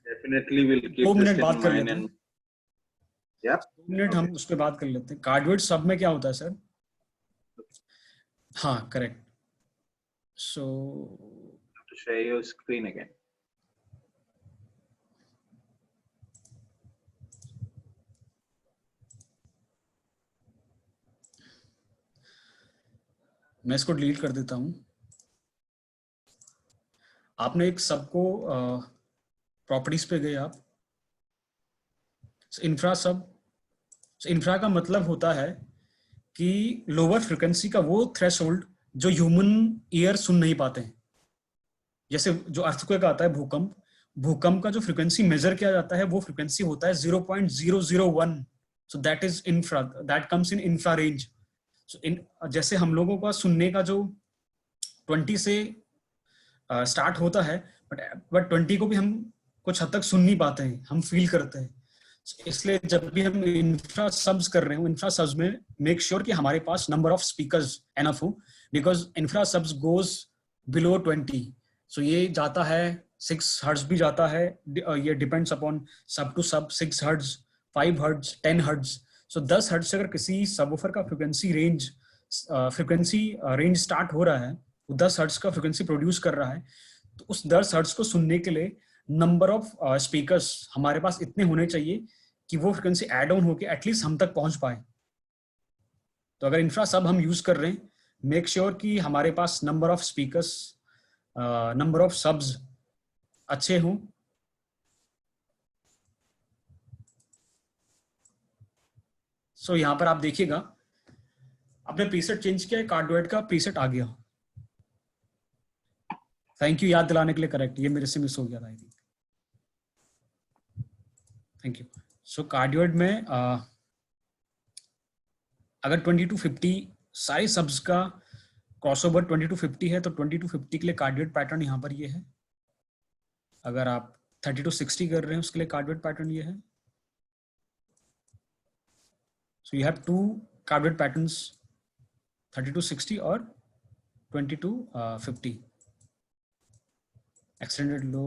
definitely we'll 2 keep this minute in बात कर mind. लेते And हैं, yeah, 2 minute okay. हम उस पर बात कर लेते हैं। कार्डवर्ड सब में क्या होता है सर? हाँ correct. So To share your screen again. मैं इसको डिलीट कर देता हूँ। आपने एक सबको प्रॉपर्टीज पे गए आप, इंफ्रा सब। इंफ्रा का मतलब होता है कि लोअर फ्रिक्वेंसी का वो थ्रेशोल्ड जो ह्यूमन ईयर सुन नहीं पाते हैं। जैसे जो अर्थक्वेक आता है, भूकंप, भूकंप का जो फ्रिक्वेंसी मेजर किया जाता है वो फ्रिक्वेंसी होता है 0.001। So that is infra, that comes in infra range. जैसे हम लोगों का सुनने का जो 20 से स्टार्ट होता है, बट 20 को भी हम कुछ हद तक सुन नहीं पाते हैं, हम फील करते हैं। इसलिए जब भी हम इंफ्रा सब्स कर रहे हो, इंफ्रा सब्स में मेक श्योर कि हमारे पास नंबर ऑफ स्पीकर्स एनफ हो, because infra subs goes below 20। सो ये जाता है 6 हर्ट्ज भी जाता है, ये डिपेंड्स अपॉन सब टू सब, 6 हर्ट्ज, 5 हर्ट्ज, 10 हर्ट्ज। सो 10 हर्ट्ज से अगर किसी सबवूफर का फ्रिक्वेंसी रेंज स्टार्ट हो रहा है, वो 10 हर्ट्ज का फ्रिक्वेंसी प्रोड्यूस कर रहा है, तो उस 10 हर्ट्ज को सुनने के लिए नंबर ऑफ स्पीकर्स हमारे पास इतने होने चाहिए कि वो फ्रिक्वेंसी एड ऑन होके एटलीस्ट हम तक पहुंच पाए। तो अगर इंफ्रा सब हम यूज कर रहे हैं, मेक श्योर कि हमारे पास number of speakers, number of subs अच्छे हों। सो यहां पर आप देखिएगा, आपने प्रीसेट चेंज किया है, कार्डोइड का प्रीसेट आ गया। थैंक यू याद दिलाने के लिए, करेक्ट, ये मेरे से मिस हो गया था I think. Thank you. So cardioid में अगर 20 to 50 सारे सब्स का क्रॉसओवर 20 to 50 है, तो 20 to 50 के लिए कार्डियोइड पैटर्न यहाँ पर ये है। अगर आप 30 to 60 कर रहे हैं, उसके लिए कार्डियोइड पैटर्न ये है। So you have 2 cardioid patterns, 30 to 60 और 20 to 50, extended low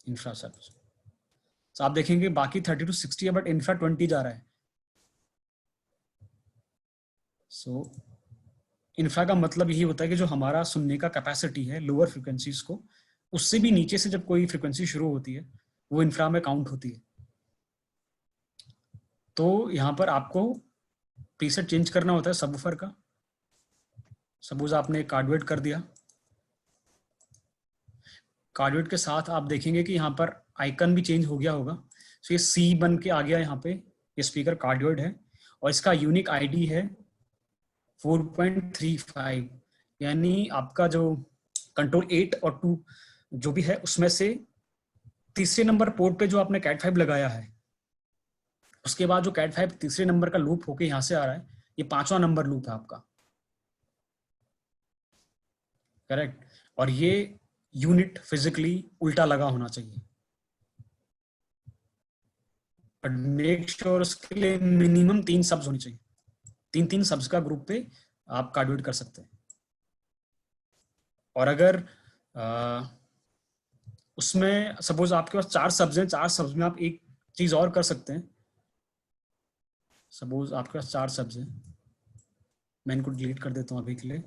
infra subs. तो आप देखेंगे बाकी 30 to 60 है, बट इंफ्रा 20 जा रहा है। सो इंफ्रा का मतलब यही होता है कि जो हमारा सुनने का कैपेसिटी है लोअर फ्रिक्वेंसीज को, उससे भी नीचे से जब कोई फ्रिक्वेंसी शुरू होती है वो इंफ्रा में काउंट होती है। तो यहाँ पर आपको प्रीसेट चेंज करना होता है सबवूफर का। सपोज आपने कार्डवेट कर दिया, कार्डवेट के साथ आप देखेंगे कि यहाँ पर आइकन भी चेंज हो गया होगा। सो ये सी बन के आ गया यहाँ पे, ये स्पीकर कार्डवेट है और इसका यूनिक आईडी है 4.35। यानी आपका जो कंट्रोल 8 और 2 जो भी है, उसमें से तीसरे नंबर पोर्ट पे जो आपने कैट 5 लगाया है, उसके बाद जो कैट 5 तीसरे नंबर का लूप होके यहाँ से आ रहा है, ये 5वां नंबर लूप है आपका, करेक्ट। और ये यूनिट फिजिकली उल्टा लगा होना चाहिए, बट मेक श्योर उसके लिए मिनिमम 3 सब्स होनी चाहिए। 3 सब्स का ग्रुप पे आप कार्डवेट कर सकते हैं। और अगर उसमें सपोज आपके पास 4 सब्स हैं, 4 सब्स में आप एक चीज और कर सकते हैं। सपोज आपके पास 4 सब्स हैं, मैं इनको डिलीट कर देता हूँ अभी के लिए।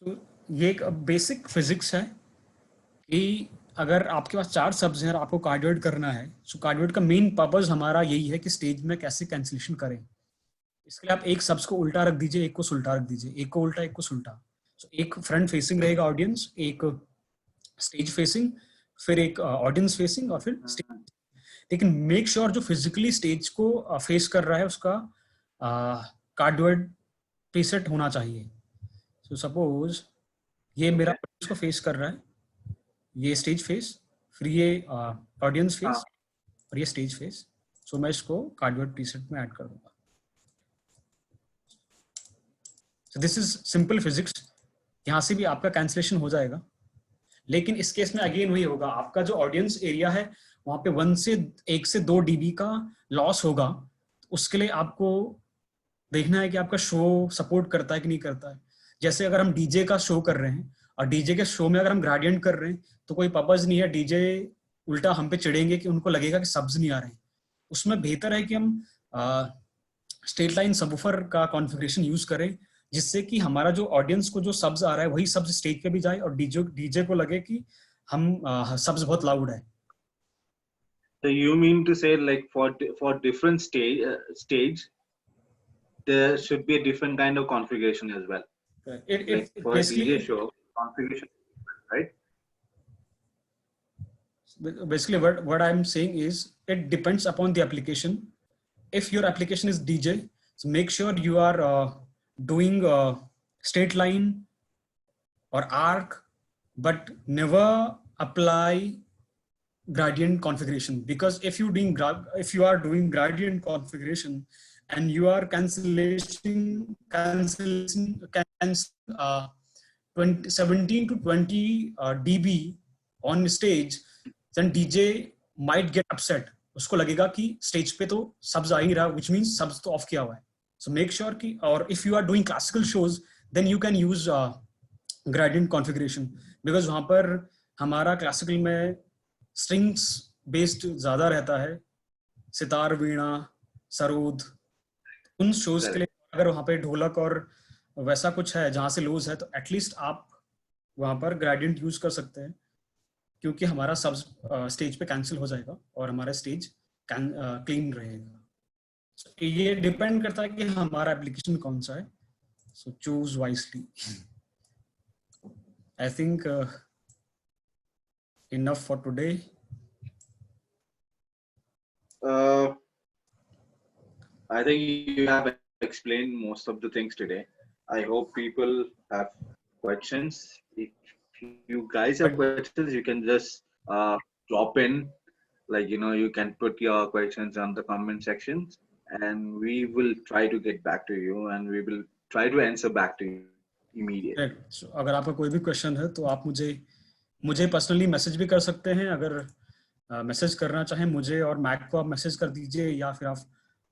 So, ये एक बेसिक फिजिक्स है कि अगर आपके पास 4 सब्स हैं और आपको कार्डवेट करना है, सो कार्डवेट का मेन पर्पस हमारा यही है कि स्टेज में कैसे कैंसिलेशन करें। इसके लिए आप एक सब्स को उल्टा रख दीजिए, एक को सुल्टा रख दीजिए, एक को उल्टा एक को सुल्टा। सो एक फ्रंट फेसिंग रहेगा ऑडियंस, एक स्टेज फेसिंग, फिर एक ऑडियंस फेसिंग और फिर स्टेज। लेकिन मेक श्योर जो फिजिकली स्टेज को फेस कर रहा है उसका कार्डवेट प्रीसेट होना चाहिए। सो सपोज ये मेरा ऑडियंस को फेस कर रहा है, ये स्टेज फेस, फिर ये ऑडियंस फेस और ये स्टेज फेस। सो मैं इसको कार्डवेट प्रीसेट में ऐड कर दूंगा। So this is simple physics. यहाँ से भी आपका कैंसिलेशन हो जाएगा, लेकिन इस केस में अगेन वही होगा, आपका जो ऑडियंस एरिया है वहां पे 1 से 2 dB का लॉस होगा. उसके लिए आपको देखना है कि आपका शो सपोर्ट करता है कि नहीं करता है. जैसे अगर हम डीजे का शो कर रहे हैं और डीजे के शो में अगर हम ग्रेडियंट कर रहे हैं तो कोई पर्पज नहीं है, डीजे उल्टा हम पे चिढ़ेंगे कि उनको लगेगा कि सब्स नहीं आ रहे हैं. उसमें बेहतर है कि हम स्ट्रेट लाइन सबवूफर का कॉन्फ़िगरेशन यूज करें, जिससे कि हमारा जो ऑडियंस को जो सब्स आ रहा है वही सब्स स्टेज पे भी जाए और डीजे को लगे कि हम सब्स बहुत लाउड है. So you mean to say like for different stage there should be a different kind of configuration as well. Like It for a basically DJ show configuration, right? Basically what I'm saying is it depends upon the application. If your application is DJ, so make sure you are doing straight line or arc, but never apply gradient configuration, because if you are doing gradient configuration and you are cancellation 17 to 20 dB on stage, then DJ might get upset. उसको लगेगा कि stage पे तो subs आ ही रहा, which means subs तो of किया हुआ है. So make sure कि, और if you are doing classical shows then you can use gradient configuration, because वहां पर हमारा क्लासिकल में स्ट्रिंग्स बेस्ड ज्यादा रहता है, सितार, वीणा, सरोद. उन शोज के लिए अगर वहां पे ढोलक और वैसा कुछ है जहां से लोज है तो एटलीस्ट आप वहां पर ग्रेडियंट यूज कर सकते हैं, क्योंकि हमारा सब स्टेज पे कैंसिल हो जाएगा और हमारा स्टेज क्लीन रहेगा. So, ये डिपेंड करता है कि हमारा एप्लीकेशन कौन सा है. So choose wisely. I think enough for today. I think you have explained most of the things today. I hope people have questions. If you guys have questions, you can just drop in. Like, you know, you can put your questions on the comment sections and we will try to get back to you and we will try to answer back to you immediately. So, अगर आपका कोई भी question है तो आप मुझे personally message भी कर सकते हैं. अगर मैसेज करना चाहें मुझे और मैक को आप मैसेज कर दीजिए, या फिर आप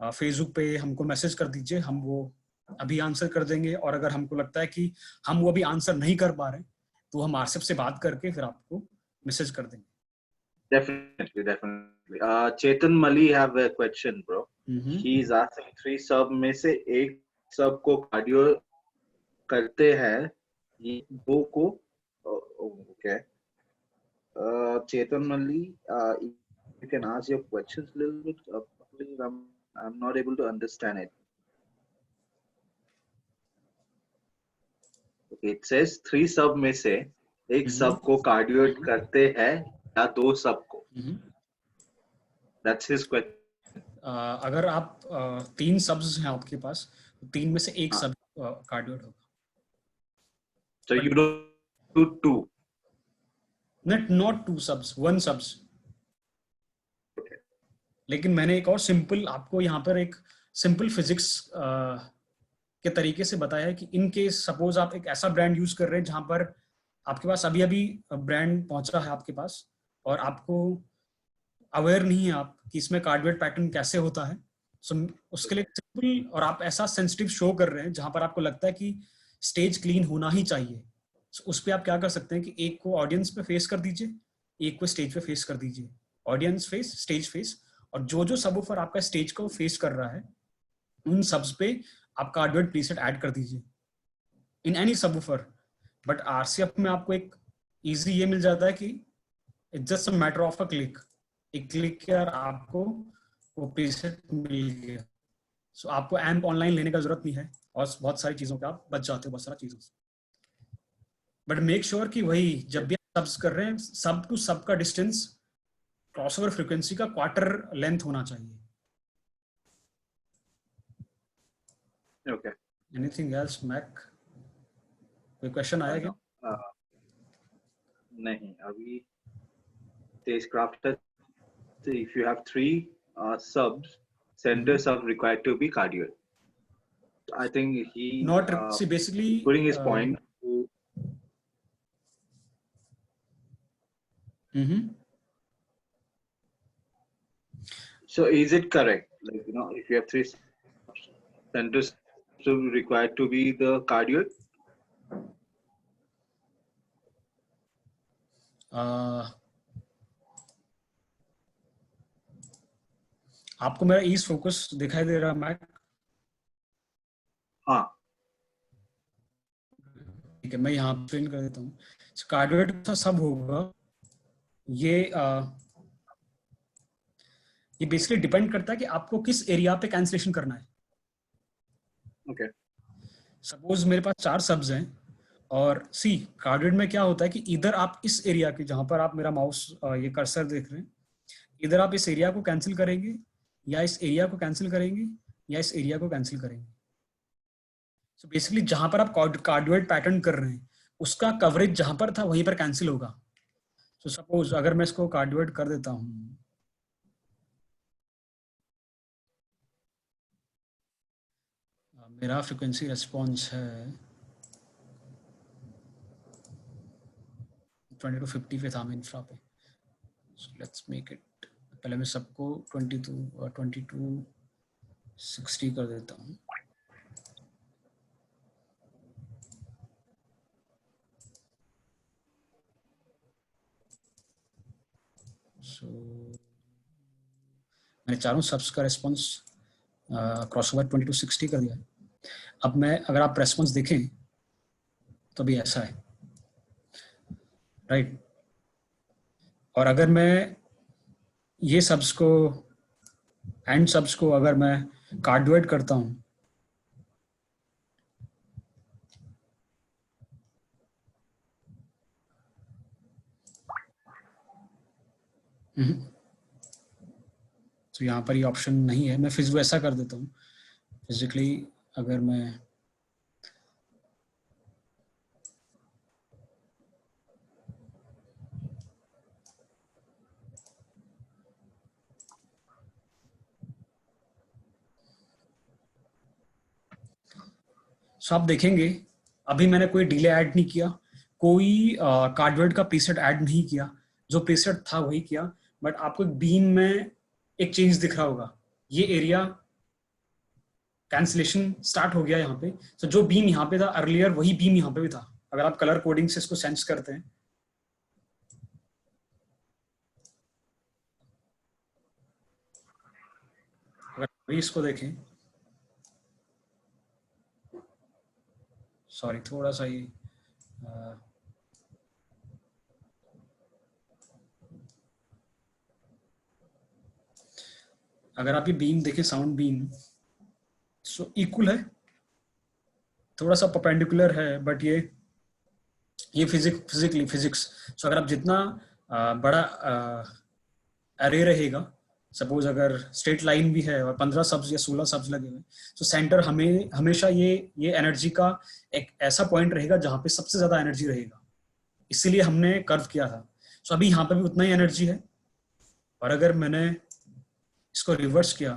फेसबुक पे हमको मैसेज कर दीजिए, हम वो अभी आंसर कर देंगे. और अगर हमको लगता है कि हम वो अभी आंसर नहीं कर पा रहे तो हम आरसीएफ से बात करके फिर आपको मैसेज कर देंगे. Definitely. Chetan Mali have a question, bro. He is asking 3 sub में से एक sub को कार्डियो करते हैं, ये 2 को okay. Chetan Mali, you can ask your questions a little bit. Please, I'm not able to understand it. Okay, it says 3 sub में से एक sub को कार्डियो करते हैं या 2 sub को. That's his question. अगर आप 3 सब्स हैं आपके पास तो 3 में से एक सब कार्डियोड होगा. So you do 2. Not 2 subs, 1 subs. Okay. लेकिन मैंने एक और सिंपल आपको यहाँ पर एक सिंपल फिजिक्स के तरीके से बताया है कि इन केस सपोज आप एक ऐसा ब्रांड यूज कर रहे हैं जहां पर आपके पास अभी ब्रांड पहुंचा है आपके पास और आपको अवेयर नहीं है आप कि इसमें कार्डियोड पैटर्न कैसे होता है. सो उसके लिए सिंपल, और आप ऐसा सेंसिटिव शो कर रहे हैं जहां पर आपको लगता है कि स्टेज क्लीन होना ही चाहिए. सो उस पर आप क्या कर सकते हैं कि एक को ऑडियंस पे फेस कर दीजिए, एक को स्टेज पे फेस कर दीजिए. ऑडियंस फेस, स्टेज फेस, और जो सबवूफर आपका स्टेज को फेस कर रहा है उन सब्स पे आप कार्डियोड प्रीसेट ऐड कर दीजिए in any subwoofer. But RCF में आपको एक इजी ये मिल जाता है कि it's just a matter of a click. एक क्लिक के और आपको वो प्रीसेट मिल गया. सो आपको एम्प ऑनलाइन लेने का जरूरत नहीं है और बहुत सारी चीजों पे आप बच जाते हो, बहुत सारी चीजों से. बट मेक श्योर कि वही जब भी आप सब्स कर रहे हैं सब टू सब का डिस्टेंस क्रॉसओवर फ्रीक्वेंसी का क्वार्टर लेंथ होना चाहिए. Okay. Anything else Mac? कोई क्वेश्चन आया क्या? नहीं अभी. Stagecrafter, if you have 3 subs, center sub required to be cardioid. I think he See, basically, putting his point. So is it correct? Like, if you have 3 centers, so required to be the cardioid? आपको मेरा east focus दिखाई दे रहा है Mac? हाँ, ठीक है, मैं यहाँ प्रिंट कर देता हूँ। कार्डियोइड का सब होगा ये बेसिकली डिपेंड करता है कि आपको किस एरिया पे कैंसलेशन करना है। ओके। सपोज मेरे पास 4 सब्स हैं और सी कार्डियोइड में क्या होता है कि इधर आप इस एरिया के, जहां पर आप मेरा माउस ये कर्सर देख रहे हैं, इधर आप इस एरिया को कैंसिल करेंगे या इस एरिया को कैंसिल करेंगे या इस एरिया को कैंसिल करेंगे। सो बेसिकली जहां पर आप कार्डियोइड पैटर्न कर रहे हैं उसका कवरेज जहां पर था वहीं पर कैंसिल होगा। सो सपोज अगर मैं इसको कार्डियोइड कर देता हूँ, मेरा फ्रीक्वेंसी रेस्पॉन्स है 20 to 50 पे था मैं इंफ्रा पे। सो लेट्स मेक इट, पहले मैं सबको 2260 कर देता हूँ। सो मैंने चारों सब्स का रेस्पॉन्स क्रॉसओवर 2260 कर दिया है। अब मैं अगर आप रेस्पॉन्स देखें तो भी ऐसा है, राइट? और अगर मैं ये सब्स को एंड सब्स को अगर मैं कार्डियोइड करता हूँ तो यहाँ पर ये ऑप्शन नहीं है। मैं फिजिकली ऐसा कर देता हूँ, फिजिकली अगर मैं आप देखेंगे अभी मैंने कोई डिले ऐड नहीं किया, कोई कार्डियोइड का प्रीसेट ऐड नहीं किया, जो प्रीसेट था वही किया। बट आपको बीम में एक चेंज दिख रहा होगा, ये एरिया कैंसिलेशन स्टार्ट हो गया यहाँ पे। तो जो बीम यहाँ पे था अर्लियर वही बीम यहाँ पे भी था, अगर आप कलर कोडिंग से इसको सेंस करते हैं। अगर अभी इसको देखें, सॉरी थोड़ा सा ही अगर आप ये बीम देखें, साउंड बीम सो इक्वल है, थोड़ा सा परपेंडिकुलर है, बट ये फिजिक्स। सो अगर आप जितना बड़ा अरे रहेगा, सपोज अगर स्ट्रेट लाइन भी है और 15 सब्स या 16 सब्स लगे हुए, तो सेंटर हमेशा ये एनर्जी का एक ऐसा पॉइंट रहेगा जहां पे सबसे ज्यादा एनर्जी रहेगा, इसीलिए हमने कर्व किया था। सो अभी यहाँ पे भी उतना ही एनर्जी है, और अगर मैंने इसको रिवर्स किया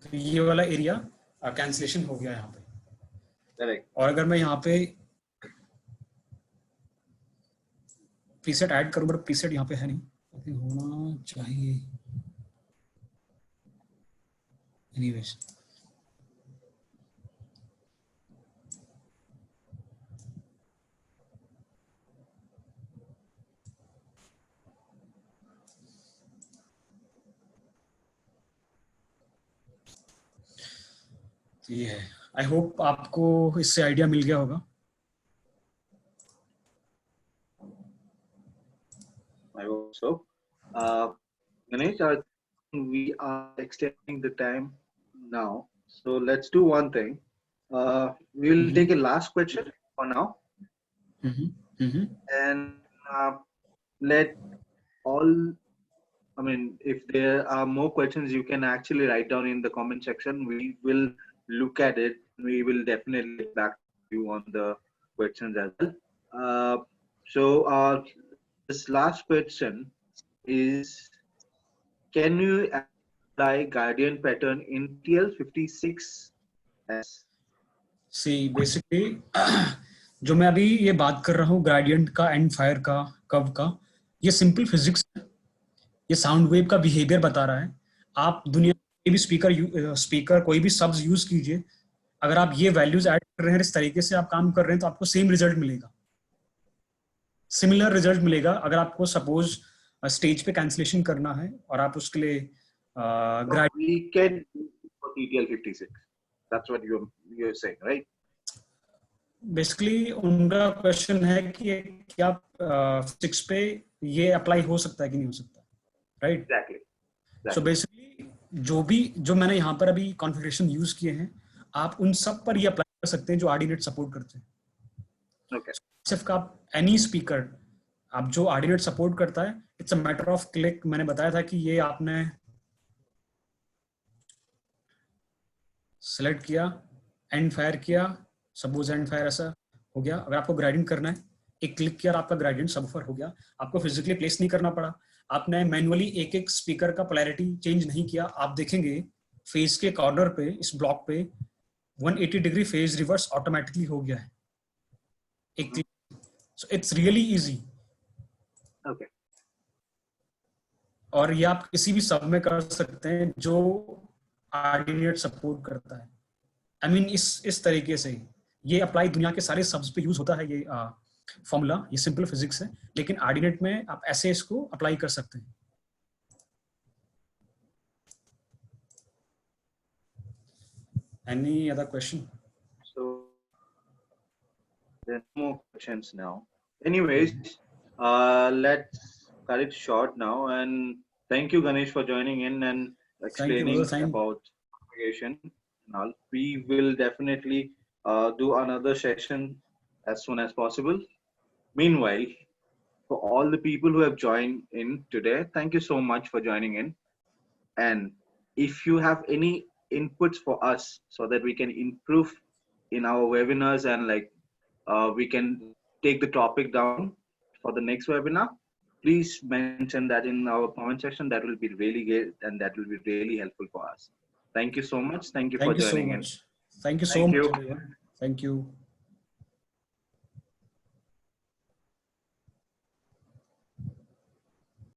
तो ये वाला एरिया कैंसिलेशन हो गया यहाँ पे। करेक्ट। और अगर मैं यहाँ पे प्रीसेट ऐड करूँ, बट प्रीसेट यहाँ पे है नहीं, आई थिंक होना चाहिए। एनीवेज ये है। आई होप आपको इससे आइडिया मिल गया होगा। I hope so. Ganesh, we are extending the time now, so let's do one thing. We will take a last question for now, and let all. I mean, if there are more questions, you can actually write down in the comment section. We will look at it. We will definitely get back to you on the questions as well. So this last question is, can you apply gradient pattern in TL56S? See basically जो मैं अभी ये बात कर रहा हूँ gradient का, and fire का, कर्व का, ये सिंपल फिजिक्स है। ये साउंड वेव का बिहेवियर बता रहा है। आप दुनिया में भी स्पीकर कोई भी शब्द यूज कीजिए, अगर आप ये वैल्यूज ऐड कर रहे हैं, इस तरीके से आप काम कर रहे हैं, तो आपको सेम रिजल्ट मिलेगा, सिमिलर रिजल्ट मिलेगा। अगर आपको सपोज स्टेज पे कैंसिलेशन करना है और आप उसके लिए We can do for TTL56. That's what you're saying, right? Basically उनका क्वेश्चन है कि क्या फिजिक्स पे ये अप्लाई हो सकता है कि नहीं हो सकता, राइट? Exactly. सो बेसिकली जो मैंने यहाँ पर अभी कॉन्फ़िगरेशन यूज किए हैं, आप उन सब पर ये अप्लाई कर सकते हैं जो आर्डिनेट सपोर्ट करते हैं। Okay. सिर्फ का एनी स्पीकर आप जो आर्डिनेट सपोर्ट करता है, it's a matter of click. मैंने बताया था कि ये आपने सेलेक्ट किया, एंड फायर किया, सपोज एंड फायर ऐसा हो गया। अगर आपको ग्रेडियंट करना है, एक क्लिक किया और आपका ग्रेडियंट सबवूफर हो गया। आपको फिजिकली प्लेस नहीं करना पड़ा, आपने मैन्युअली एक एक स्पीकर का पोलैरिटी चेंज नहीं किया। आप देखेंगे फेस के कॉर्नर पे, इस ब्लॉक पे 180 डिग्री फेज रिवर्स ऑटोमेटिकली हो गया है एक click. So it's really easy. Okay. और ये आप किसी भी सब में कर सकते हैं जो आर्डिनेट सपोर्ट करता है। आई मीन इस तरीके से ये अप्लाई दुनिया के सारे सब्स पे यूज होता है ये फॉर्मूला। ये सिंपल फिजिक्स है, लेकिन आर्डिनेट में आप ऐसे इसको अप्लाई कर सकते हैं। Any other question? So there are no more questions now. Anyways, let's cut it short now. And thank you, Ganesh, for joining in and explaining about propagation and all. We will definitely do another session as soon as possible. Meanwhile, for all the people who have joined in today, thank you so much for joining in. And if you have any inputs for us so that we can improve in our webinars and like we can take the topic down for the next webinar, please mention that in our comment section. That will be really good and that will be really helpful for us. Thank you so much. Thank you for joining in. Thank you so much, everyone. Thank you.